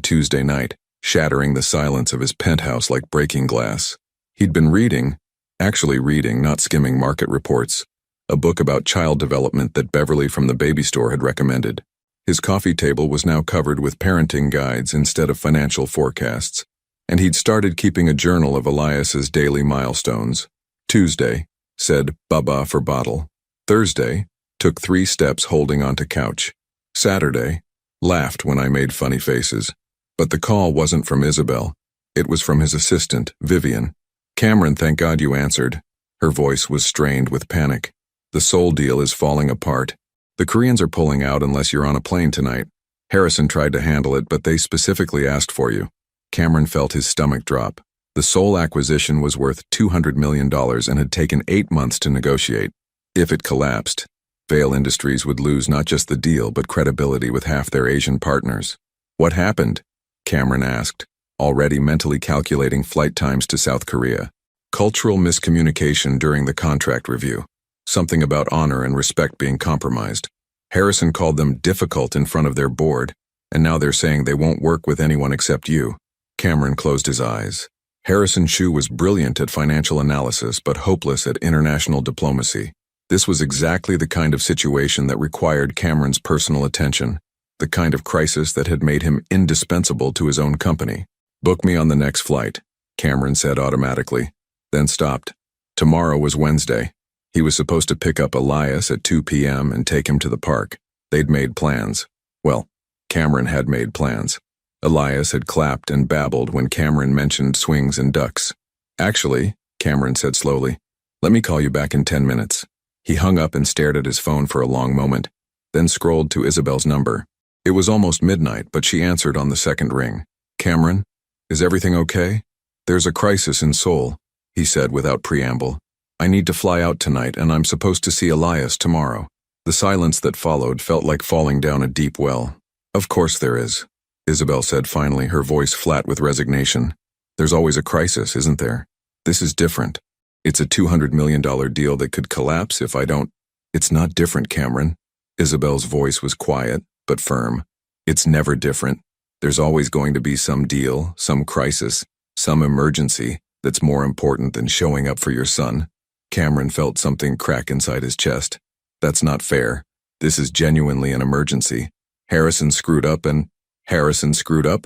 Tuesday night, shattering the silence of his penthouse like breaking glass. He'd been reading, actually reading, not skimming market reports, a book about child development that Beverly from the baby store had recommended. His coffee table was now covered with parenting guides instead of financial forecasts, and he'd started keeping a journal of Elias's daily milestones. Tuesday said Baba for bottle. Thursday took 3 steps holding onto couch. Saturday laughed when I made funny faces. But the call wasn't from Isabel. It was from his assistant, Vivian. "Cameron, thank God you answered." Her voice was strained with panic. "The Seoul deal is falling apart. The Koreans are pulling out unless you're on a plane tonight. Harrison tried to handle it, but they specifically asked for you." Cameron felt his stomach drop. The Seoul acquisition was worth $200 million and had taken 8 months to negotiate. If it collapsed, Vail Industries would lose not just the deal but credibility with half their Asian partners. "What happened?" Cameron asked, already mentally calculating flight times to South Korea. "Cultural miscommunication during the contract review. Something about honor and respect being compromised. Harrison called them difficult in front of their board, and now they're saying they won't work with anyone except you." Cameron closed his eyes. Harrison Chu was brilliant at financial analysis but hopeless at international diplomacy. This was exactly the kind of situation that required Cameron's personal attention, the kind of crisis that had made him indispensable to his own company. "Book me on the next flight," Cameron said automatically, then stopped. Tomorrow was Wednesday. He was supposed to pick up Elias at 2 p.m. and take him to the park. They'd made plans. Well, Cameron had made plans. Elias had clapped and babbled when Cameron mentioned swings and ducks. "Actually," Cameron said slowly, "let me call you back in 10 minutes. He hung up and stared at his phone for a long moment, then scrolled to Isabel's number. It was almost midnight, but she answered on the second ring. "Cameron, is everything okay?" "There's a crisis in Seoul," he said without preamble. "I need to fly out tonight, and I'm supposed to see Elias tomorrow." The silence that followed felt like falling down a deep well. "Of course there is," Isabel said finally, her voice flat with resignation. "There's always a crisis, isn't there? This is different. It's a $200 million deal that could collapse if I don't—" "It's not different, Cameron." Isabel's voice was quiet, but firm. "It's never different. There's always going to be some deal, some crisis, some emergency that's more important than showing up for your son." Cameron felt something crack inside his chest. "That's not fair. This is genuinely an emergency. Harrison screwed up,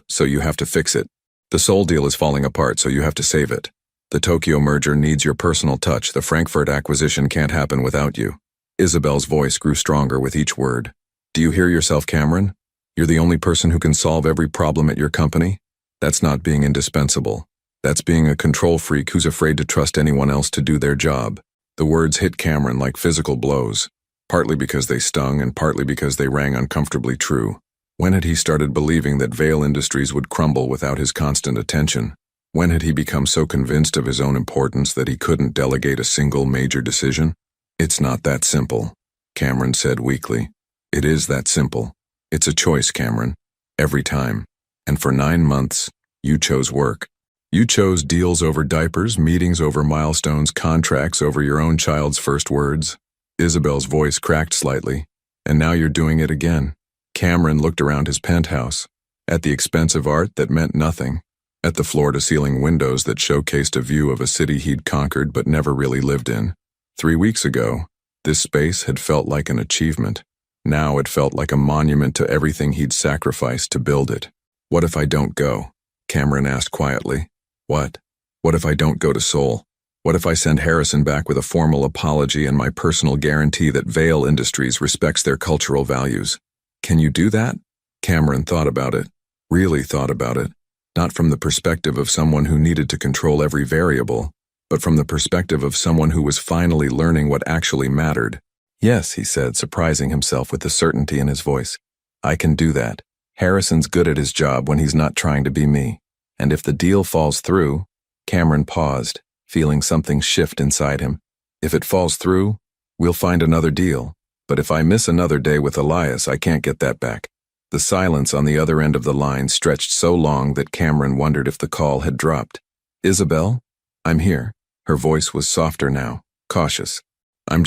so you have to fix it. The Seoul deal is falling apart, so you have to save it. The Tokyo merger needs your personal touch. The Frankfurt acquisition can't happen without you." Isabel's voice grew stronger with each word. "Do you hear yourself, Cameron? You're the only person who can solve every problem at your company? That's not being indispensable. That's being a control freak who's afraid to trust anyone else to do their job." The words hit Cameron like physical blows, partly because they stung and partly because they rang uncomfortably true. When had he started believing that Vail Industries would crumble without his constant attention? When had he become so convinced of his own importance that he couldn't delegate a single major decision? "It's not that simple," Cameron said weakly. "It is that simple. It's a choice, Cameron. Every time. And for 9 months, you chose work. You chose deals over diapers, meetings over milestones, contracts over your own child's first words." Isabel's voice cracked slightly. "And now you're doing it again." Cameron looked around his penthouse, at the expensive art that meant nothing, at the floor-to-ceiling windows that showcased a view of a city he'd conquered but never really lived in. 3 weeks ago, this space had felt like an achievement. Now it felt like a monument to everything he'd sacrificed to build it. "What if I don't go?" Cameron asked quietly. "What? What if I don't go to Seoul? What if I send Harrison back with a formal apology and my personal guarantee that Vail Industries respects their cultural values? Can you do that?" Cameron thought about it, really thought about it, not from the perspective of someone who needed to control every variable, but from the perspective of someone who was finally learning what actually mattered. "Yes," he said, surprising himself with the certainty in his voice. "I can do that. Harrison's good at his job when he's not trying to be me. And if the deal falls through—" Cameron paused, feeling something shift inside him. "If it falls through, we'll find another deal. But if I miss another day with Elias, I can't get that back." The silence on the other end of the line stretched so long that Cameron wondered if the call had dropped. "Isabel? I'm here." Her voice was softer now, cautious. I'm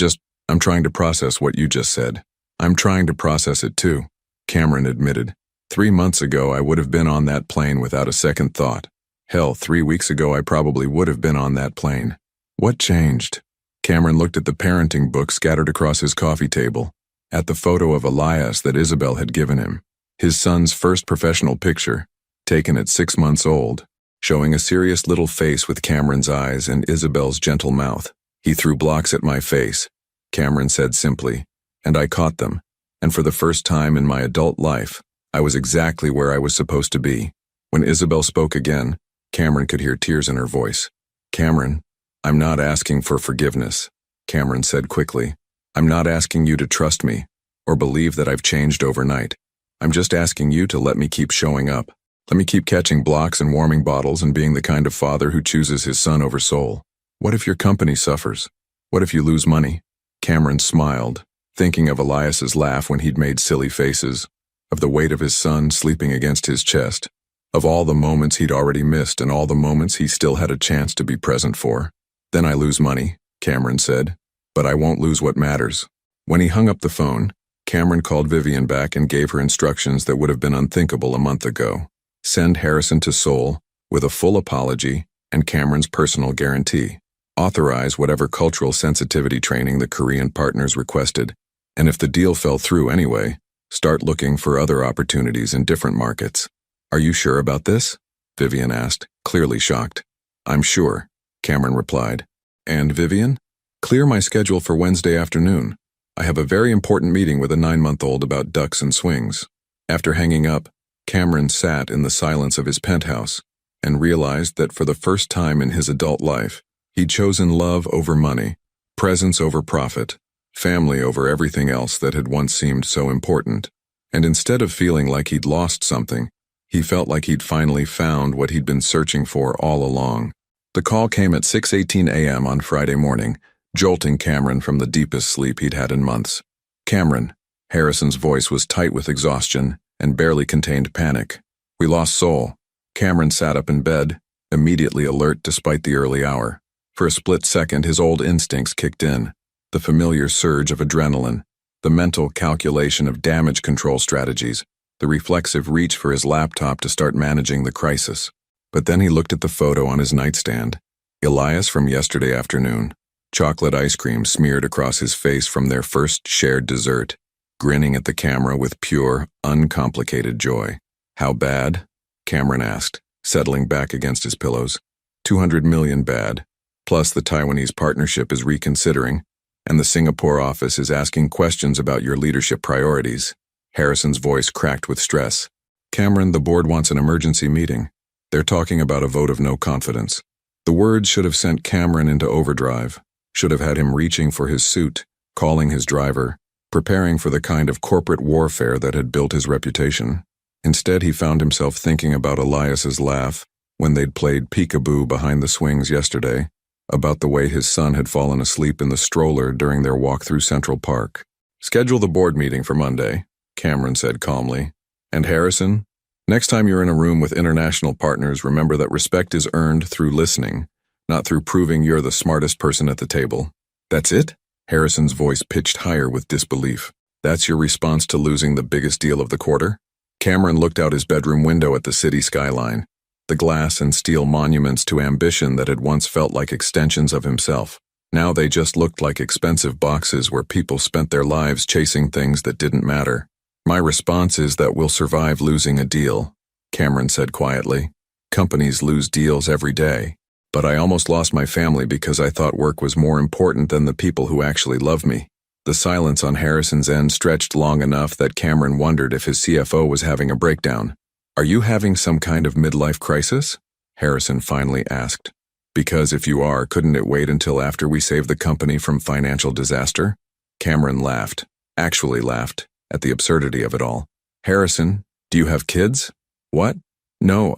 trying to process what you just said." "I'm trying to process it too," Cameron admitted. 3 months ago, I would have been on that plane without a second thought. Hell, 3 weeks ago, I probably would have been on that plane. What changed? Cameron looked at the parenting book scattered across his coffee table, at the photo of Elias that Isabel had given him. His son's first professional picture, taken at 6 months old, showing a serious little face with Cameron's eyes and Isabel's gentle mouth. "He threw blocks at my face," Cameron said simply, "and I caught them. And for the first time in my adult life, I was exactly where I was supposed to be. When Isabel spoke again, Cameron could hear tears in her voice. Cameron, I'm not asking for forgiveness, Cameron said quickly. I'm not asking you to trust me, or believe that I've changed overnight. I'm just asking you to let me keep showing up. Let me keep catching blocks and warming bottles and being the kind of father who chooses his son over soul. What if your company suffers? What if you lose money? Cameron smiled, thinking of Elias's laugh when he'd made silly faces, of the weight of his son sleeping against his chest, of all the moments he'd already missed and all the moments he still had a chance to be present for. Then I lose money, Cameron said, but I won't lose what matters. When he hung up the phone, Cameron called Vivian back and gave her instructions that would have been unthinkable a month ago. Send Harrison to Seoul with a full apology and Cameron's personal guarantee. Authorize whatever cultural sensitivity training the Korean partners requested, and if the deal fell through anyway, start looking for other opportunities in different markets. Are you sure about this? Vivian asked, clearly shocked. I'm sure, Cameron replied. And Vivian? Clear my schedule for Wednesday afternoon. I have a very important meeting with a 9-month-old about ducks and swings. After hanging up, Cameron sat in the silence of his penthouse and realized that for the first time in his adult life, he'd chosen love over money, presence over profit, family over everything else that had once seemed so important. And instead of feeling like he'd lost something, he felt like he'd finally found what he'd been searching for all along. The call came at 6:18 a.m. on Friday morning, jolting Cameron from the deepest sleep he'd had in months. Cameron, Harrison's voice was tight with exhaustion and barely contained panic. We lost Seoul. Cameron sat up in bed, immediately alert despite the early hour. For a split second, his old instincts kicked in, the familiar surge of adrenaline, the mental calculation of damage control strategies, the reflexive reach for his laptop to start managing the crisis. But then he looked at the photo on his nightstand. Elias from yesterday afternoon, chocolate ice cream smeared across his face from their first shared dessert, grinning at the camera with pure, uncomplicated joy. How bad? Cameron asked, settling back against his pillows. 200 million bad. Plus the Taiwanese partnership is reconsidering, and the Singapore office is asking questions about your leadership priorities. Harrison's voice cracked with stress. Cameron, the board wants an emergency meeting. They're talking about a vote of no confidence. The words should have sent Cameron into overdrive, should have had him reaching for his suit, calling his driver, preparing for the kind of corporate warfare that had built his reputation. Instead, he found himself thinking about Elias's laugh when they'd played peekaboo behind the swings yesterday, about the way his son had fallen asleep in the stroller during their walk through Central Park. Schedule the board meeting for Monday, Cameron said calmly. And Harrison, next time you're in a room with international partners, remember that respect is earned through listening, not through proving you're the smartest person at the table. That's it? Harrison's voice pitched higher with disbelief. That's your response to losing the biggest deal of the quarter? Cameron looked out his bedroom window at the city skyline, the glass and steel monuments to ambition that had once felt like extensions of himself. Now they just looked like expensive boxes where people spent their lives chasing things that didn't matter. My response is that we'll survive losing a deal, Cameron said quietly. Companies lose deals every day. But I almost lost my family because I thought work was more important than the people who actually love me. The silence on Harrison's end stretched long enough that Cameron wondered if his CFO was having a breakdown. Are you having some kind of midlife crisis? Harrison finally asked. Because if you are, couldn't it wait until after we save the company from financial disaster? Cameron laughed, actually laughed, at the absurdity of it all. Harrison, do you have kids? What? No,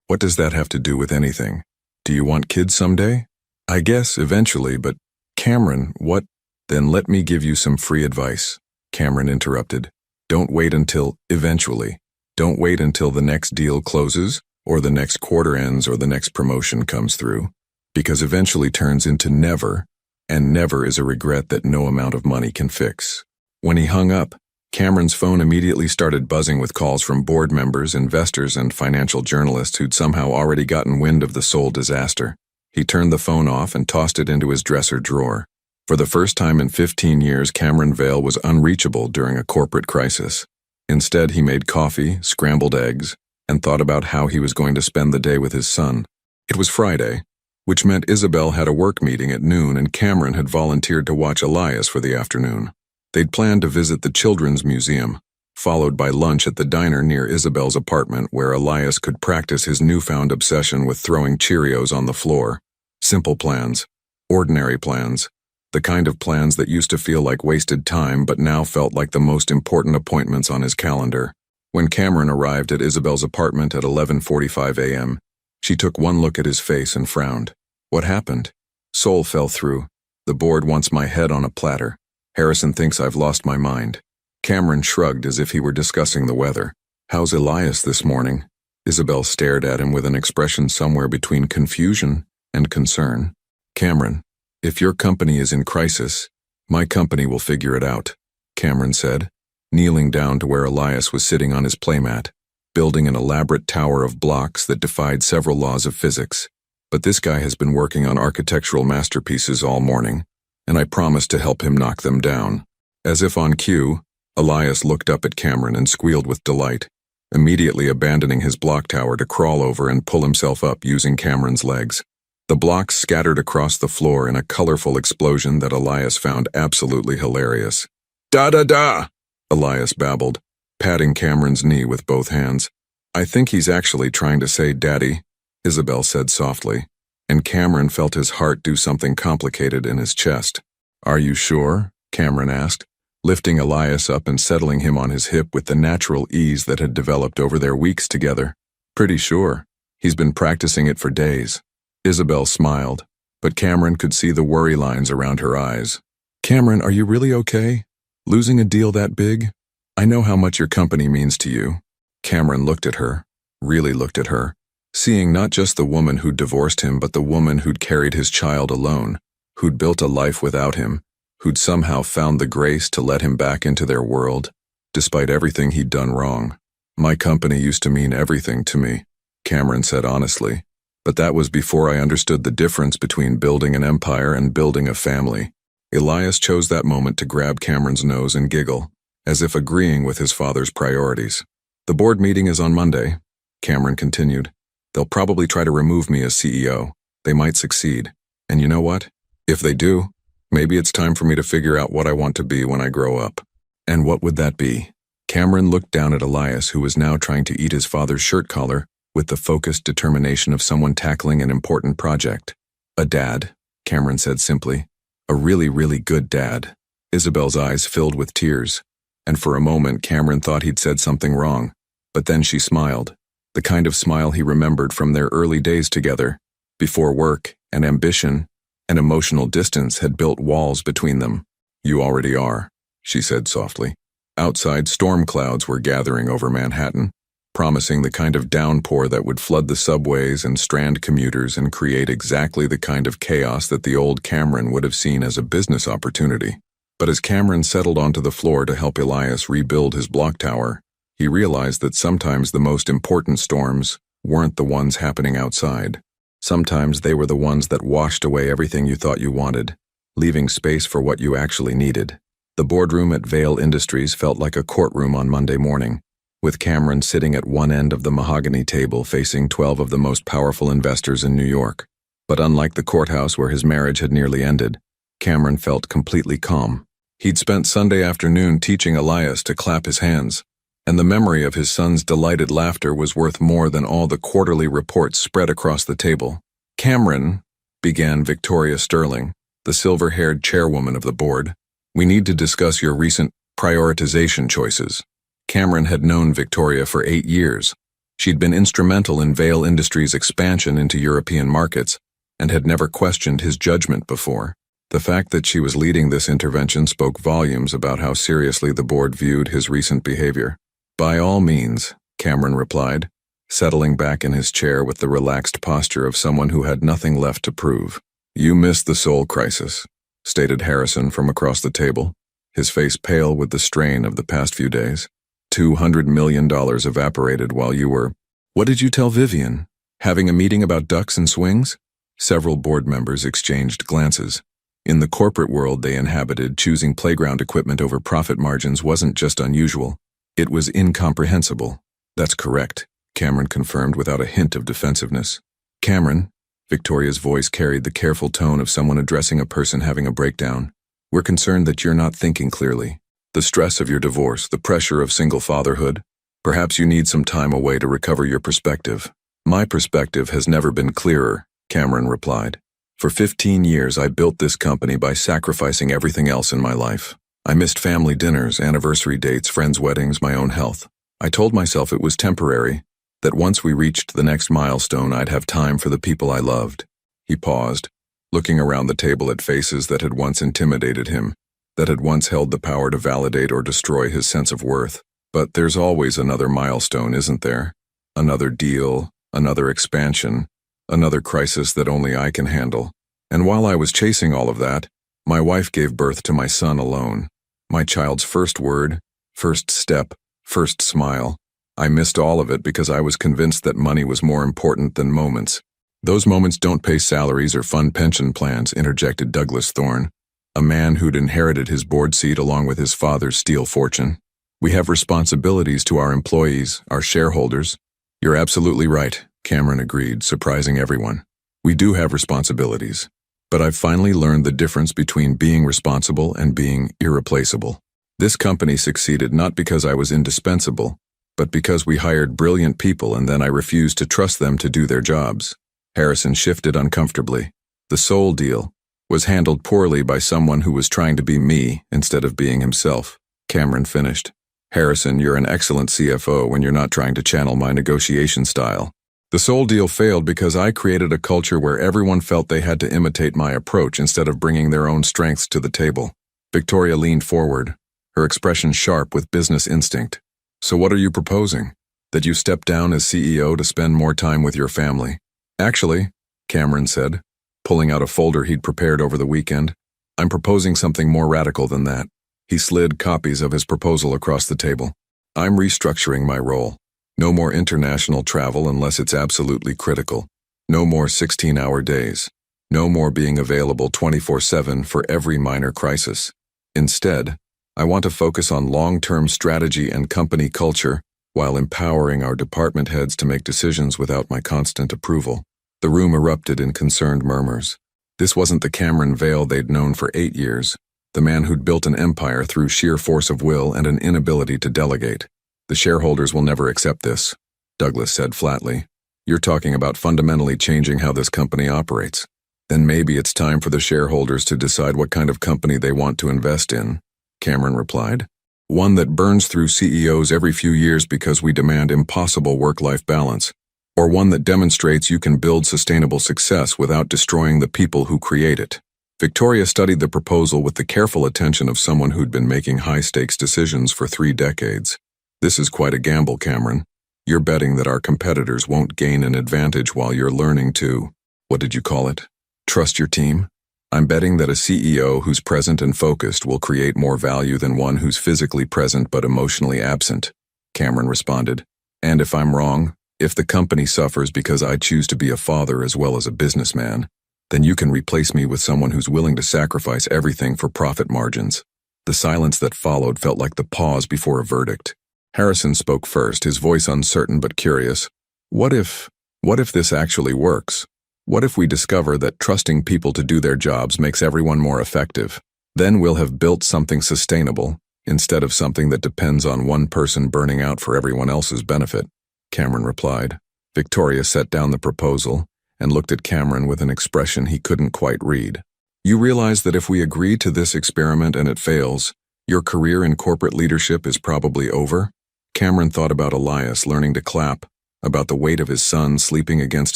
What does that have to do with anything? Do you want kids someday? I guess eventually, but Cameron, what? Then let me give you some free advice, Cameron interrupted. Don't wait until eventually. Don't wait until the next deal closes, or the next quarter ends, or the next promotion comes through. Because eventually turns into never, and never is a regret that no amount of money can fix. When he hung up, Cameron's phone immediately started buzzing with calls from board members, investors, and financial journalists who'd somehow already gotten wind of the Seoul disaster. He turned the phone off and tossed it into his dresser drawer. For the first time in 15 years, Cameron Vale was unreachable during a corporate crisis. Instead, he made coffee, scrambled eggs, and thought about how he was going to spend the day with his son. It was Friday, which meant Isabel had a work meeting at noon and Cameron had volunteered to watch Elias for the afternoon. They'd planned to visit the Children's Museum, followed by lunch at the diner near Isabel's apartment where Elias could practice his newfound obsession with throwing Cheerios on the floor. Simple plans. Ordinary plans. The kind of plans that used to feel like wasted time but now felt like the most important appointments on his calendar. When Cameron arrived at Isabel's apartment at 11:45 a.m., she took one look at his face and frowned. What happened? Soul fell through. The board wants my head on a platter. Harrison thinks I've lost my mind. Cameron shrugged as if he were discussing the weather. How's Elias this morning? Isabel stared at him with an expression somewhere between confusion and concern. Cameron, if your company is in crisis, my company will figure it out, Cameron said, kneeling down to where Elias was sitting on his playmat, building an elaborate tower of blocks that defied several laws of physics. But this guy has been working on architectural masterpieces all morning, and I promised to help him knock them down. As if on cue, Elias looked up at Cameron and squealed with delight, immediately abandoning his block tower to crawl over and pull himself up using Cameron's legs. The blocks scattered across the floor in a colorful explosion that Elias found absolutely hilarious. Da-da-da! Elias babbled, patting Cameron's knee with both hands. I think he's actually trying to say daddy, Isabel said softly, and Cameron felt his heart do something complicated in his chest. Are you sure? Cameron asked, lifting Elias up and settling him on his hip with the natural ease that had developed over their weeks together. Pretty sure. He's been practicing it for days. Isabel smiled, but Cameron could see the worry lines around her eyes. Cameron, are you really okay? Losing a deal that big? I know how much your company means to you. Cameron looked at her, really looked at her, seeing not just the woman who'd divorced him but the woman who'd carried his child alone, who'd built a life without him, who'd somehow found the grace to let him back into their world, despite everything he'd done wrong. My company used to mean everything to me, Cameron said honestly, but that was before I understood the difference between building an empire and building a family. Elias chose that moment to grab Cameron's nose and giggle, as if agreeing with his father's priorities. The board meeting is on Monday, Cameron continued. They'll probably try to remove me as CEO. They might succeed. And you know what? If they do, maybe it's time for me to figure out what I want to be when I grow up. And what would that be? Cameron looked down at Elias, who was now trying to eat his father's shirt collar with the focused determination of someone tackling an important project. A dad, Cameron said simply. A really, really good dad. Isabel's eyes filled with tears, and for a moment Cameron thought he'd said something wrong, but then she smiled, the kind of smile he remembered from their early days together, before work and ambition and emotional distance had built walls between them. You already are, she said softly. Outside, storm clouds were gathering over Manhattan, promising the kind of downpour that would flood the subways and strand commuters and create exactly the kind of chaos that the old Cameron would have seen as a business opportunity. But as Cameron settled onto the floor to help Elias rebuild his block tower, he realized that sometimes the most important storms weren't the ones happening outside. Sometimes they were the ones that washed away everything you thought you wanted, leaving space for what you actually needed. The boardroom at Vail Industries felt like a courtroom on Monday morning, with Cameron sitting at one end of the mahogany table facing 12 of the most powerful investors in New York. But unlike the courthouse where his marriage had nearly ended, Cameron felt completely calm. He'd spent Sunday afternoon teaching Elias to clap his hands, and the memory of his son's delighted laughter was worth more than all the quarterly reports spread across the table. Cameron, began Victoria Sterling, the silver-haired chairwoman of the board, we need to discuss your recent prioritization choices. Cameron had known Victoria for 8 years. She'd been instrumental in Vail Industries' expansion into European markets and had never questioned his judgment before. The fact that she was leading this intervention spoke volumes about how seriously the board viewed his recent behavior. By all means, Cameron replied, settling back in his chair with the relaxed posture of someone who had nothing left to prove. You missed the soul crisis, stated Harrison from across the table, his face pale with the strain of the past few days. $200 million evaporated while you were... What did you tell Vivian? Having a meeting about ducks and swings? Several board members exchanged glances. In the corporate world they inhabited, choosing playground equipment over profit margins wasn't just unusual. It was incomprehensible. That's correct, Cameron confirmed without a hint of defensiveness. Cameron, Victoria's voice carried the careful tone of someone addressing a person having a breakdown. We're concerned that you're not thinking clearly. The stress of your divorce, the pressure of single fatherhood. Perhaps you need some time away to recover your perspective. My perspective has never been clearer, Cameron replied. For 15 years, I built this company by sacrificing everything else in my life. I missed family dinners, anniversary dates, friends' weddings, my own health. I told myself it was temporary, that once we reached the next milestone, I'd have time for the people I loved. He paused, looking around the table at faces that had once intimidated him, that had once held the power to validate or destroy his sense of worth. But there's always another milestone, isn't there? Another deal, another expansion, another crisis that only I can handle. And while I was chasing all of that, my wife gave birth to my son alone. My child's first word, first step, first smile. I missed all of it because I was convinced that money was more important than moments. Those moments don't pay salaries or fund pension plans, interjected Douglas Thorne, a man who'd inherited his board seat along with his father's steel fortune. We have responsibilities to our employees, our shareholders. You're absolutely right, Cameron agreed, surprising everyone. We do have responsibilities. But I've finally learned the difference between being responsible and being irreplaceable. This company succeeded not because I was indispensable, but because we hired brilliant people and then I refused to trust them to do their jobs. Harrison shifted uncomfortably. The Soul deal was handled poorly by someone who was trying to be me instead of being himself. Cameron finished. Harrison, you're an excellent CFO when you're not trying to channel my negotiation style. The Soul deal failed because I created a culture where everyone felt they had to imitate my approach instead of bringing their own strengths to the table. Victoria leaned forward, her expression sharp with business instinct. So what are you proposing? That you step down as CEO to spend more time with your family? Actually, Cameron said, pulling out a folder he'd prepared over the weekend, I'm proposing something more radical than that. He slid copies of his proposal across the table. I'm restructuring my role. No more international travel unless it's absolutely critical. No more 16-hour days. No more being available 24/7 for every minor crisis. Instead, I want to focus on long-term strategy and company culture while empowering our department heads to make decisions without my constant approval. The room erupted in concerned murmurs. This wasn't the Cameron Vale they'd known for 8 years. The man who'd built an empire through sheer force of will and an inability to delegate. The shareholders will never accept this, Douglas said flatly. You're talking about fundamentally changing how this company operates. Then maybe it's time for the shareholders to decide what kind of company they want to invest in, Cameron replied. One that burns through CEOs every few years because we demand impossible work-life balance. Or one that demonstrates you can build sustainable success without destroying the people who create it. Victoria studied the proposal with the careful attention of someone who'd been making high-stakes decisions for 3 decades. This is quite a gamble, Cameron. You're betting that our competitors won't gain an advantage while you're learning to, what did you call it? Trust your team? I'm betting that a CEO who's present and focused will create more value than one who's physically present but emotionally absent, Cameron responded. And if I'm wrong, if the company suffers because I choose to be a father as well as a businessman, then you can replace me with someone who's willing to sacrifice everything for profit margins. The silence that followed felt like the pause before a verdict. Harrison spoke first, his voice uncertain but curious. What if this actually works? What if we discover that trusting people to do their jobs makes everyone more effective? Then we'll have built something sustainable, instead of something that depends on one person burning out for everyone else's benefit, Cameron replied. Victoria set down the proposal and looked at Cameron with an expression he couldn't quite read. You realize that if we agree to this experiment and it fails, your career in corporate leadership is probably over? Cameron thought about Elias learning to clap, about the weight of his son sleeping against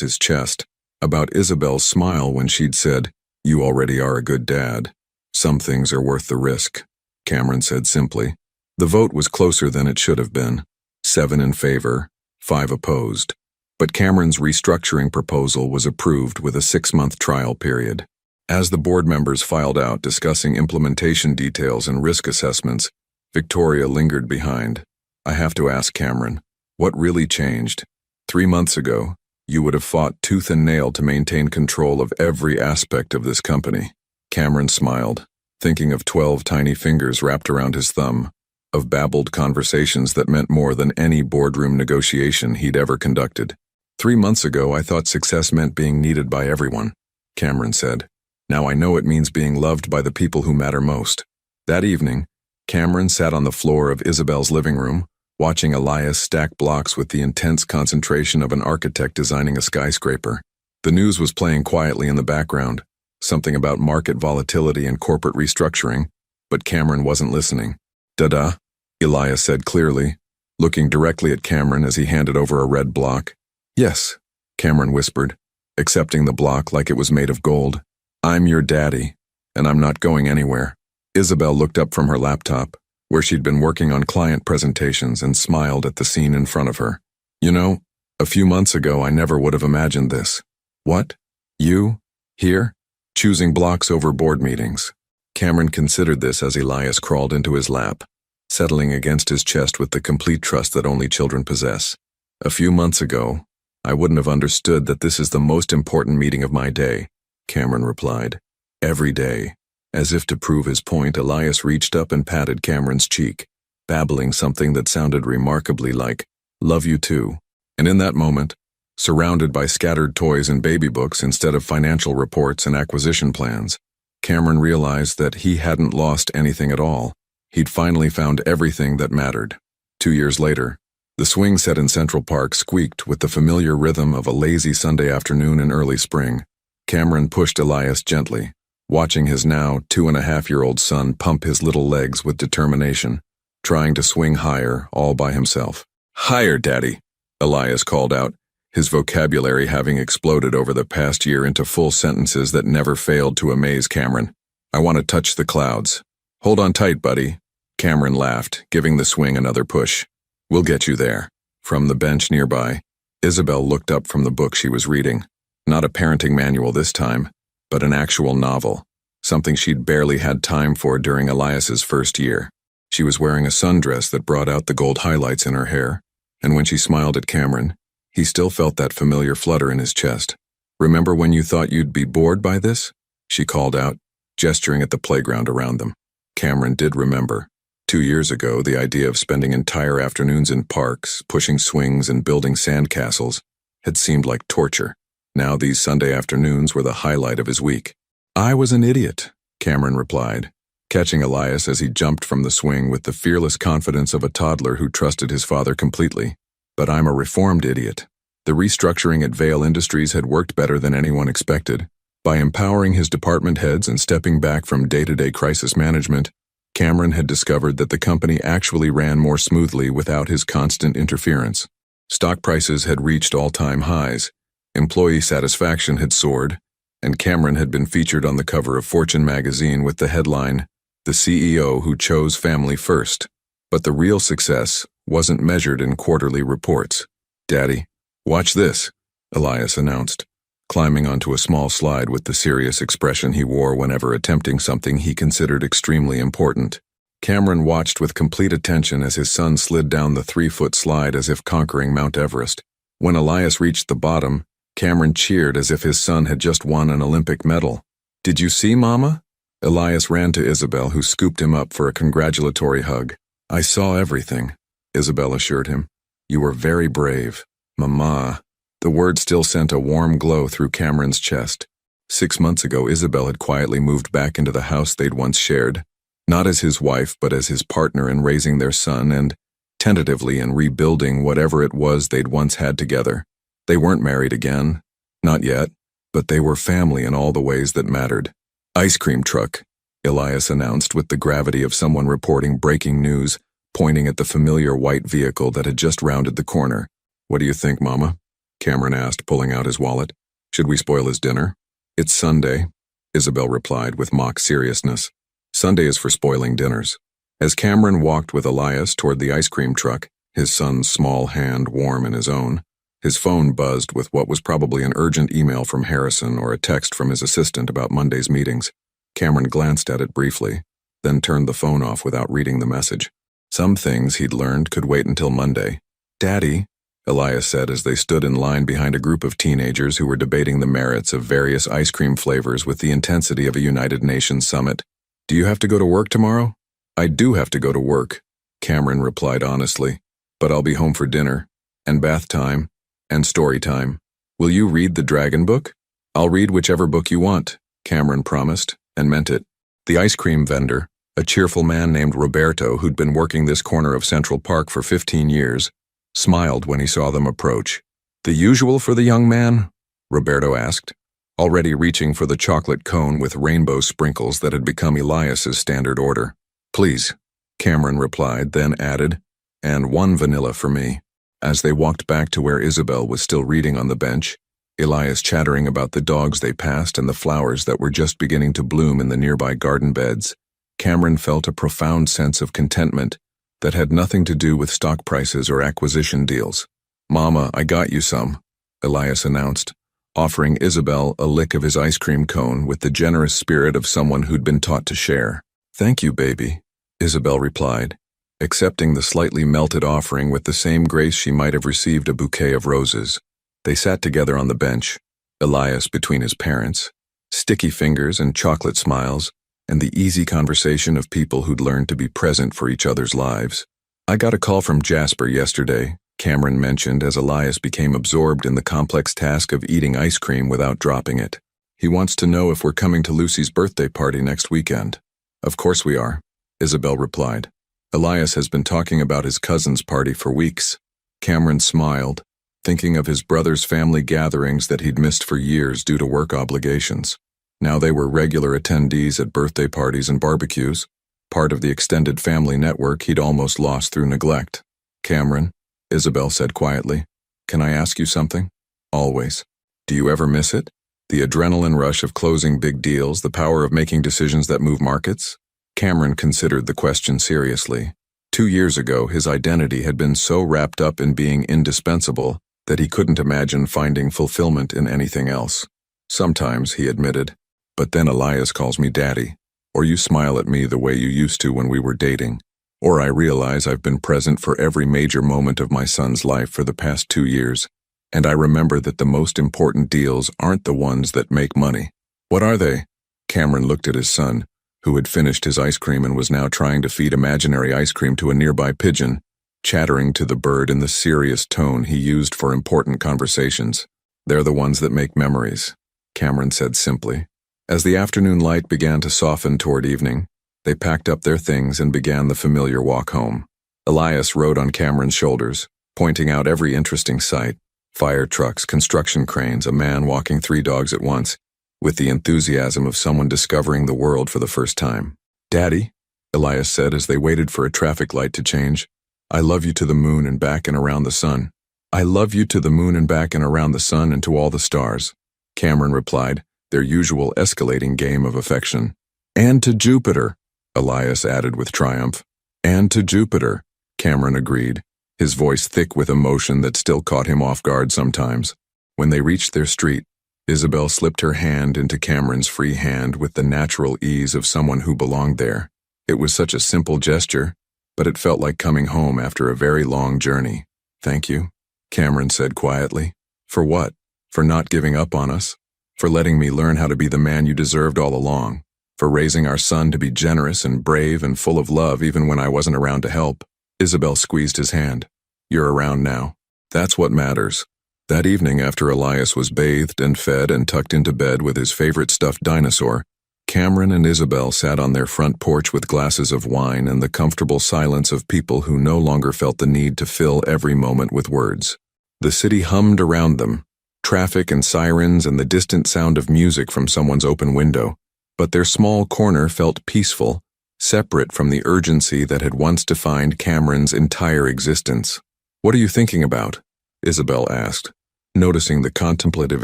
his chest, about Isabel's smile when she'd said, You already are a good dad. Some things are worth the risk, Cameron said simply. The vote was closer than it should have been. 7 in favor, 5 opposed. But Cameron's restructuring proposal was approved with a 6-month trial period. As the board members filed out discussing implementation details and risk assessments, Victoria lingered behind. I have to ask Cameron, what really changed? 3 months ago, you would have fought tooth and nail to maintain control of every aspect of this company. Cameron smiled, thinking of 12 tiny fingers wrapped around his thumb, of babbled conversations that meant more than any boardroom negotiation he'd ever conducted. 3 months ago, I thought success meant being needed by everyone, Cameron said. Now I know it means being loved by the people who matter most. That evening, Cameron sat on the floor of Isabel's living room, watching Elias stack blocks with the intense concentration of an architect designing a skyscraper. The news was playing quietly in the background, something about market volatility and corporate restructuring, but Cameron wasn't listening. "Da-da," Elias said clearly, looking directly at Cameron as he handed over a red block. "Yes," Cameron whispered, accepting the block like it was made of gold. "I'm your daddy, and I'm not going anywhere." Isabel looked up from her laptop, where she'd been working on client presentations, and smiled at the scene in front of her. "You know, a few months ago I never would have imagined this." "What? You? Here? Choosing blocks over board meetings?" Cameron considered this as Elias crawled into his lap, settling against his chest with the complete trust that only children possess. "A few months ago, I wouldn't have understood that this is the most important meeting of my day," Cameron replied. "Every day." As if to prove his point, Elias reached up and patted Cameron's cheek, babbling something that sounded remarkably like, "Love you too." And in that moment, surrounded by scattered toys and baby books instead of financial reports and acquisition plans, Cameron realized that he hadn't lost anything at all. He'd finally found everything that mattered. 2 years later, the swing set in Central Park squeaked with the familiar rhythm of a lazy Sunday afternoon in early spring. Cameron pushed Elias gently, watching his now 2.5-year-old son pump his little legs with determination, trying to swing higher all by himself. "Higher, Daddy," Elias called out, his vocabulary having exploded over the past year into full sentences that never failed to amaze Cameron. "I want to touch the clouds." "Hold on tight, buddy." Cameron laughed, giving the swing another push. "We'll get you there." From the bench nearby, Isabel looked up from the book she was reading. Not a parenting manual this time, but an actual novel, something she'd barely had time for during Elias's first year. She was wearing a sundress that brought out the gold highlights in her hair, and when she smiled at Cameron, he still felt that familiar flutter in his chest. "Remember when you thought you'd be bored by this?" she called out, gesturing at the playground around them. Cameron did remember. 2 years ago, the idea of spending entire afternoons in parks, pushing swings and building sandcastles, had seemed like torture. Now these Sunday afternoons were the highlight of his week. "I was an idiot," Cameron replied, catching Elias as he jumped from the swing with the fearless confidence of a toddler who trusted his father completely. "But I'm a reformed idiot." The restructuring at Vail Industries had worked better than anyone expected. By empowering his department heads and stepping back from day-to-day crisis management, Cameron had discovered that the company actually ran more smoothly without his constant interference. Stock prices had reached all-time highs, employee satisfaction had soared, and Cameron had been featured on the cover of Fortune magazine with the headline, "The CEO Who Chose Family First." But the real success wasn't measured in quarterly reports. "Daddy, watch this," Elias announced, climbing onto a small slide with the serious expression he wore whenever attempting something he considered extremely important. Cameron watched with complete attention as his son slid down the 3-foot slide as if conquering Mount Everest. When Elias reached the bottom, Cameron cheered as if his son had just won an Olympic medal. "Did you see, Mama?" Elias ran to Isabel, who scooped him up for a congratulatory hug. "I saw everything," Isabel assured him. "You were very brave." "Mama." The word still sent a warm glow through Cameron's chest. 6 months ago, Isabel had quietly moved back into the house they'd once shared, not as his wife but as his partner in raising their son and, tentatively, in rebuilding whatever it was they'd once had together. They weren't married again, not yet, but they were family in all the ways that mattered. "Ice cream truck," Elias announced with the gravity of someone reporting breaking news, pointing at the familiar white vehicle that had just rounded the corner. "What do you think, Mama?" Cameron asked, pulling out his wallet. "Should we spoil his dinner?" "It's Sunday," Isabel replied with mock seriousness. "Sunday is for spoiling dinners." As Cameron walked with Elias toward the ice cream truck, his son's small hand warm in his own, his phone buzzed with what was probably an urgent email from Harrison or a text from his assistant about Monday's meetings. Cameron glanced at it briefly, then turned the phone off without reading the message. Some things, he'd learned, could wait until Monday. "Daddy," Elias said as they stood in line behind a group of teenagers who were debating the merits of various ice cream flavors with the intensity of a United Nations summit. "Do you have to go to work tomorrow?" "I do have to go to work," Cameron replied honestly, "but I'll be home for dinner, and bath time, and story time. Will you read the dragon book?" "I'll read whichever book you want," Cameron promised, and meant it. The ice cream vendor, A cheerful man named Roberto, who'd been working this corner of Central Park for 15 years, smiled when he saw them approach. "The usual for the young man?" Roberto asked, already reaching for the chocolate cone with rainbow sprinkles that had become Elias's standard order. "Please," Cameron replied, then added, "and one vanilla for me." As they walked back to where Isabel was still reading on the bench, Elias chattering about the dogs they passed and the flowers that were just beginning to bloom in the nearby garden beds, Cameron felt a profound sense of contentment that had nothing to do with stock prices or acquisition deals. "Mama, I got you some," Elias announced, offering Isabel a lick of his ice cream cone with the generous spirit of someone who'd been taught to share. "Thank you, baby," Isabel replied, accepting the slightly melted offering with the same grace she might have received a bouquet of roses. They sat together on the bench, Elias between his parents, sticky fingers and chocolate smiles, and the easy conversation of people who'd learned to be present for each other's lives. "I got a call from Jasper yesterday," Cameron mentioned as Elias became absorbed in the complex task of eating ice cream without dropping it. "He wants to know if we're coming to Lucy's birthday party next weekend." "Of course we are," Isabel replied. "Elias has been talking about his cousin's party for weeks." Cameron smiled, thinking of his brother's family gatherings that he'd missed for years due to work obligations. Now they were regular attendees at birthday parties and barbecues, part of the extended family network he'd almost lost through neglect. "Cameron," Isabel said quietly, "can I ask you something?" "Always." "Do you ever miss it? The adrenaline rush of closing big deals, the power of making decisions that move markets?" Cameron considered the question seriously. 2 years ago, his identity had been so wrapped up in being indispensable that he couldn't imagine finding fulfillment in anything else. "Sometimes," he admitted, "but then Elias calls me daddy, or you smile at me the way you used to when we were dating, or I realize I've been present for every major moment of my son's life for the past 2 years, and I remember that the most important deals aren't the ones that make money." "What are they?" Cameron looked at his son, who had finished his ice cream and was now trying to feed imaginary ice cream to a nearby pigeon, chattering to the bird in the serious tone he used for important conversations. "They're the ones that make memories," Cameron said simply. As the afternoon light began to soften toward evening, they packed up their things and began the familiar walk home. Elias rode on Cameron's shoulders, pointing out every interesting sight: fire trucks, construction cranes, a man walking 3 dogs at once, with the enthusiasm of someone discovering the world for the first time. "Daddy," Elias said as they waited for a traffic light to change, "I love you to the moon and back and around the sun." "I love you to the moon and back and around the sun and to all the stars," Cameron replied, their usual escalating game of affection. "And to Jupiter," Elias added with triumph. "And to Jupiter," Cameron agreed, his voice thick with emotion that still caught him off guard sometimes. When they reached their street, Isabel slipped her hand into Cameron's free hand with the natural ease of someone who belonged there. It was such a simple gesture, but it felt like coming home after a very long journey. "Thank you," Cameron said quietly. "For what? For not giving up on us? For letting me learn how to be the man you deserved all along? For raising our son to be generous and brave and full of love even when I wasn't around to help?" Isabel squeezed his hand. "You're around now. That's what matters." That evening, after Elias was bathed and fed and tucked into bed with his favorite stuffed dinosaur, Cameron and Isabel sat on their front porch with glasses of wine and the comfortable silence of people who no longer felt the need to fill every moment with words. The city hummed around them, traffic and sirens and the distant sound of music from someone's open window, but their small corner felt peaceful, separate from the urgency that had once defined Cameron's entire existence. "What are you thinking about?" Isabel asked, noticing the contemplative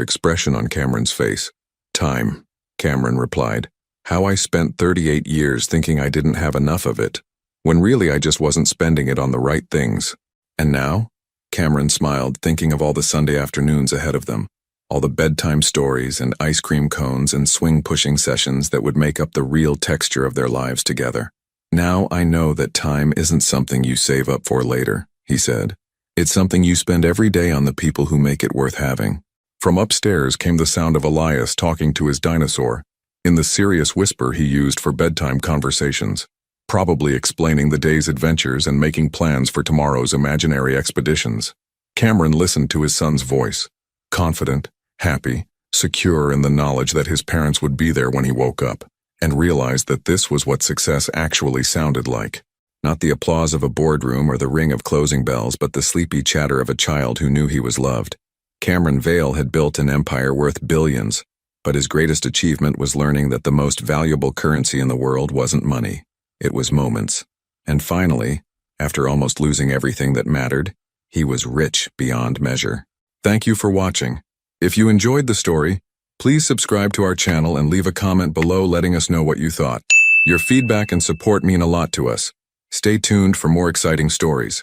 expression on Cameron's face. "Time," Cameron replied. "How I spent 38 years thinking I didn't have enough of it, when really I just wasn't spending it on the right things. And now?" Cameron smiled, thinking of all the Sunday afternoons ahead of them, all the bedtime stories and ice cream cones and swing-pushing sessions that would make up the real texture of their lives together. "Now I know that time isn't something you save up for later," he said. "It's something you spend every day on the people who make it worth having." From upstairs came the sound of Elias talking to his dinosaur, in the serious whisper he used for bedtime conversations, probably explaining the day's adventures and making plans for tomorrow's imaginary expeditions. Cameron listened to his son's voice, confident, happy, secure in the knowledge that his parents would be there when he woke up. and realized that this was what success actually sounded like. Not the applause of a boardroom or the ring of closing bells, but the sleepy chatter of a child who knew he was loved. Cameron Vale had built an empire worth billions, but his greatest achievement was learning that the most valuable currency in the world wasn't money. It was moments. And finally, after almost losing everything that mattered, he was rich beyond measure. Thank you for watching. If you enjoyed the story, please subscribe to our channel and leave a comment below letting us know what you thought. Your feedback and support mean a lot to us. Stay tuned for more exciting stories.